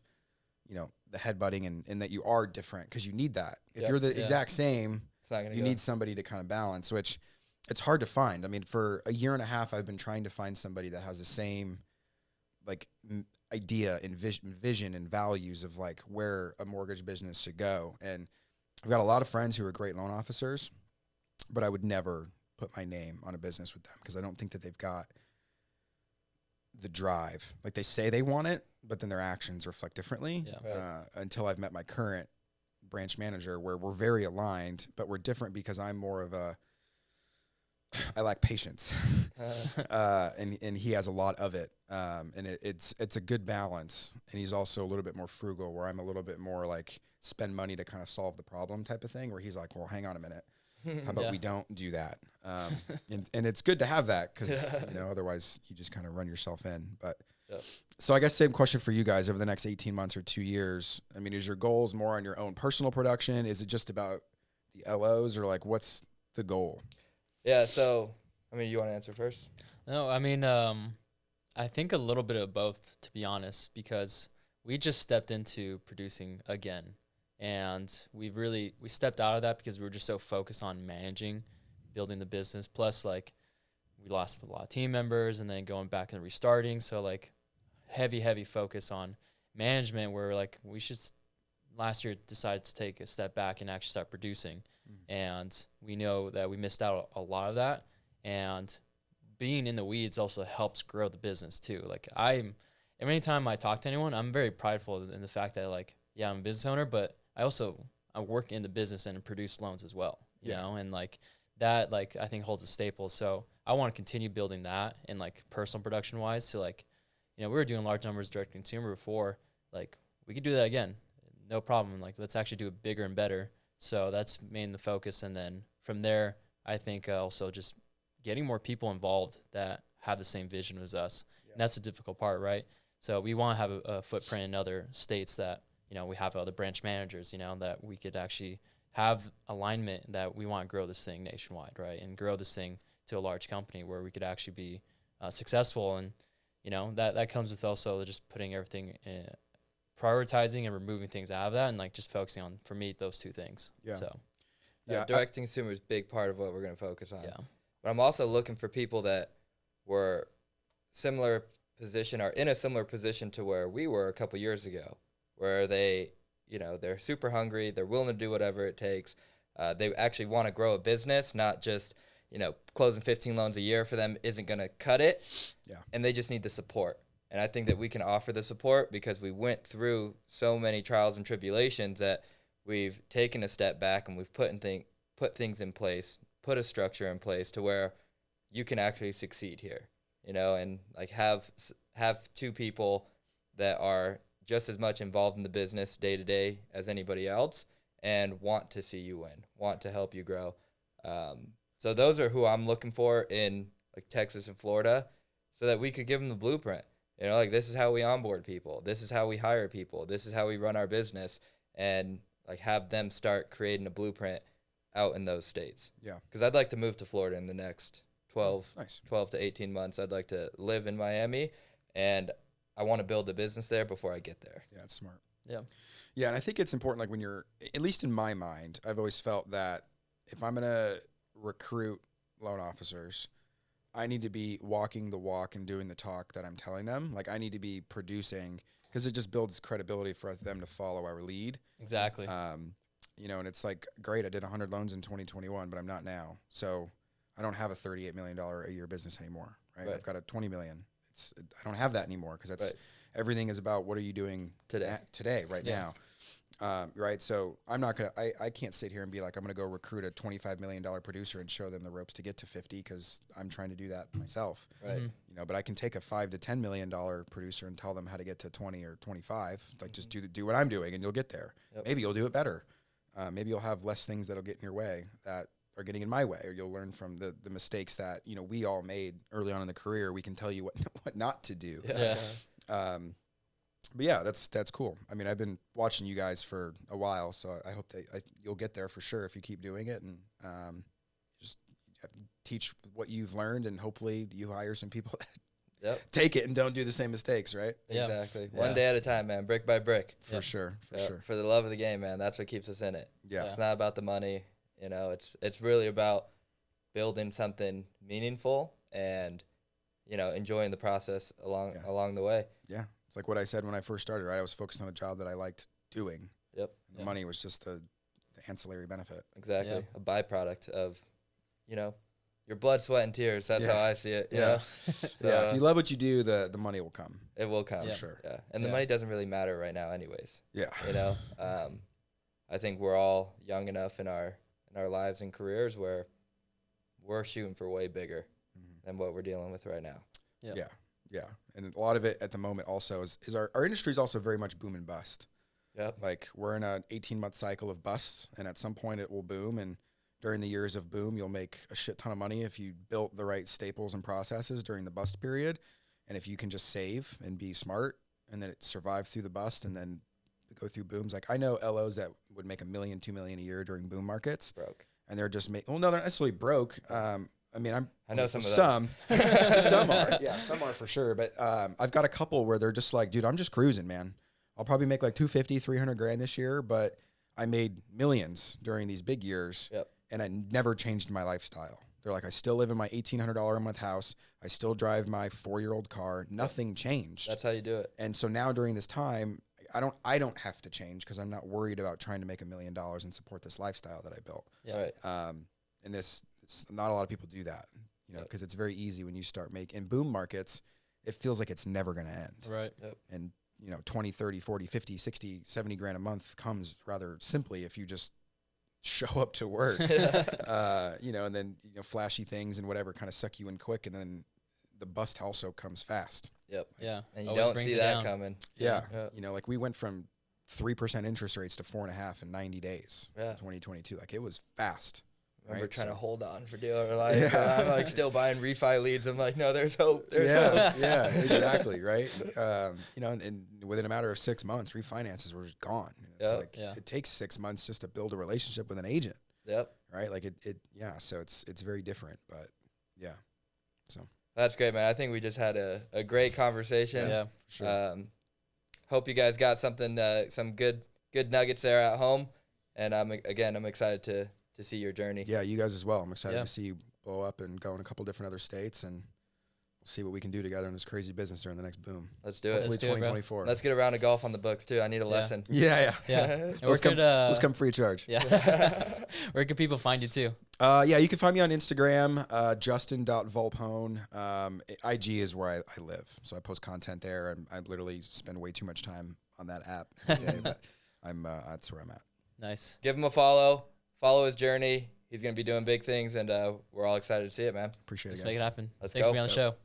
the headbutting and that you are different, because you need that. If Yep. you're the Yeah. exact same, It's not gonna you go. need somebody to kind of balance, which it's hard to find. I mean, for a year and a half, I've been trying to find somebody that has the same, like, idea and vision and values of like where a mortgage business should go. And I've got a lot of friends who are great loan officers, but I would never put my name on a business with them because I don't think that they've got the drive. Like they say they want it, but then their actions reflect differently. Until I've met my current branch manager, where we're very aligned, but we're different because I'm more of I lack patience, and he has a lot of it, and it's a good balance. And he's also a little bit more frugal, where I'm a little bit more like spend money to kind of solve the problem type of thing. Where he's like, well, hang on a minute, how about we don't do that? And it's good to have that because otherwise you just kind of run yourself in. But so I guess same question for you guys over the next 18 months or 2 years. I mean, is your goals more on your own personal production? Is it just about the LOs, or like what's the goal? Yeah, so, I mean, you want to answer first? No, I mean, I think a little bit of both, to be honest, because we just stepped into producing again. And we stepped out of that because we were just so focused on managing, building the business. Plus, like, we lost a lot of team members and then going back and restarting. So, like, heavy focus on management where, like, we should last year decided to take a step back and actually start producing. And we know that we missed out a lot of that. And being in the weeds also helps grow the business too. Like every time I talk to anyone, I'm very prideful in the fact that like, yeah, I'm a business owner, but I work in the business and produce loans as well, you know, and like that, like I think holds a staple. So I want to continue building that and like personal production wise. So like, we were doing large numbers direct to consumer before, like we could do that again. No problem. Like let's actually do it bigger and better. So that's main the focus. And then from there, I think also just getting more people involved that have the same vision as us. And that's the difficult part, right? So we want to have a footprint in other states that, we have other branch managers, that we could actually have alignment that we want to grow this thing nationwide, right? And grow this thing to a large company where we could actually be successful. And, that comes with also just putting everything in, prioritizing and removing things out of that and like just focusing on, for me, those two things. Yeah. So direct to consumer is a big part of what we're going to focus on. Yeah. But I'm also looking for people that were similar position or in a similar position to where we were a couple years ago, where they, they're super hungry. They're willing to do whatever it takes. They actually want to grow a business, not just, closing 15 loans a year for them isn't going to cut it. Yeah. And they just need the support. And I think that we can offer the support because we went through so many trials and tribulations that we've taken a step back and we've put things in place, put a structure in place to where you can actually succeed here, and like have two people that are just as much involved in the business day to day as anybody else and want to see you win, want to help you grow. So those are who I'm looking for in like Texas and Florida so that we could give them the blueprint. Like this is how we onboard people. This is how we hire people. This is how we run our business, and like have them start creating a blueprint out in those states. Yeah. Because I'd like to move to Florida in the next 12 to 18 months. I'd like to live in Miami, and I want to build a business there before I get there. Yeah, it's smart. Yeah. Yeah, and I think it's important, like when you're, at least in my mind, I've always felt that if I'm going to recruit loan officers, I need to be walking the walk and doing the talk that I'm telling them. Like I need to be producing because it just builds credibility for them to follow our lead. Exactly. And it's like, great, I did 100 loans in 2021, but I'm not now. So I don't have a $38 million a year business anymore, right? I've got a $20 million. I don't have that anymore because that's everything is about what are you doing today, right now. Right. So I'm not going to, I can't sit here and be like, I'm going to go recruit a $25 million producer and show them the ropes to get to 50 because I'm trying to do that myself. Right. But I can take a $5 to $10 million producer and tell them how to get to 20 or 25, like just do what I'm doing and you'll get there. Yep. Maybe you'll do it better. Maybe you'll have less things that'll get in your way that are getting in my way, or you'll learn from the mistakes that, we all made early on in the career. We can tell you what not to do. Yeah. But yeah, that's cool. I mean, I've been watching you guys for a while, so I hope that you'll get there for sure if you keep doing it and just teach what you've learned, and hopefully you hire some people that take it and don't do the same mistakes, right? Yeah. Exactly. Yeah. One day at a time, man, brick by brick. For sure. For the love of the game, man, that's what keeps us in it. Yeah. It's not about the money. It's really about building something meaningful and, enjoying the process along the way. Yeah. It's like what I said when I first started, right? I was focused on a job that I liked doing. Yep. And the money was just the ancillary benefit. Exactly. Yeah. A byproduct of, your blood, sweat, and tears. That's how I see it. You know? Yeah. If you love what you do, the money will come. It will come. For sure. Yeah. And the money doesn't really matter right now anyways. Yeah. I think we're all young enough in our lives and careers where we're shooting for way bigger than what we're dealing with right now. Yeah. And a lot of it at the moment also is our industry is also very much boom and bust. Yep. Like we're in an 18-month cycle of busts, and at some point it will boom. And during the years of boom, you'll make a shit ton of money if you built the right staples and processes during the bust period. And if you can just save and be smart and then it survive through the bust and then go through booms. Like I know LOs that would make $1 million, $2 million a year during boom markets. Broke. And they're just no, they're not necessarily broke. I know some of those. Some are. Yeah, some are for sure. But I've got a couple where they're just like, dude, I'm just cruising, man. I'll probably make like 250, 300 grand this year, but I made millions during these big years. Yep. And I never changed my lifestyle. They're like, I still live in my $1,800 a month house. I still drive my 4-year-old car. Nothing changed. That's how you do it. And so now during this time, I don't have to change because I'm not worried about trying to make $1 million and support this lifestyle that I built. Yeah. Right. And not a lot of people do that, because it's very easy when you start making in boom markets, it feels like it's never going to end. Right. Yep. And 20, 30, 40, 50, 60, 70 grand a month comes rather simply if you just show up to work, and then, flashy things and whatever kind of suck you in quick. And then the bust also comes fast. Yep. Yeah. And you Always don't brings see it that down. coming. Yeah. Yeah. Like we went from 3% interest rates to 4.5% in 90 days. Yeah. 2022. Like it was fast. I remember right? trying to So- hold on for dealer life. I'm like still buying refi leads. I'm like, no, there's hope. There's hope. Yeah, exactly, right? And within a matter of 6 months, refinances were just gone. It's Yep. like Yeah. it takes 6 months just to build a relationship with an agent, Yep. right? Like so it's very different, but yeah. So That's great, man. I think we just had a great conversation. Yeah. for sure. Hope you guys got something, some good nuggets there at home. And I'm excited to see your journey. Yeah, you guys as well. I'm excited Yeah. to see you blow up and go in a couple different other states, and we'll see what we can do together in this crazy business during the next boom. Let's do it. Hopefully Let's do it, bro. 2024. Let's get a round of golf on the books too. I need a lesson. Yeah. Yeah. And Let's come free of charge. Yeah. Where can people find you too? Yeah, you can find me on Instagram, justin.volpone. IG is where I live, so I post content there. I literally spend way too much time on that app every day, but that's where I'm at. Nice. Give him a follow. Follow his journey. He's going to be doing big things, and we're all excited to see it, man. Appreciate Let's it, make guys. it happen. Let's Thanks go. for being on the show.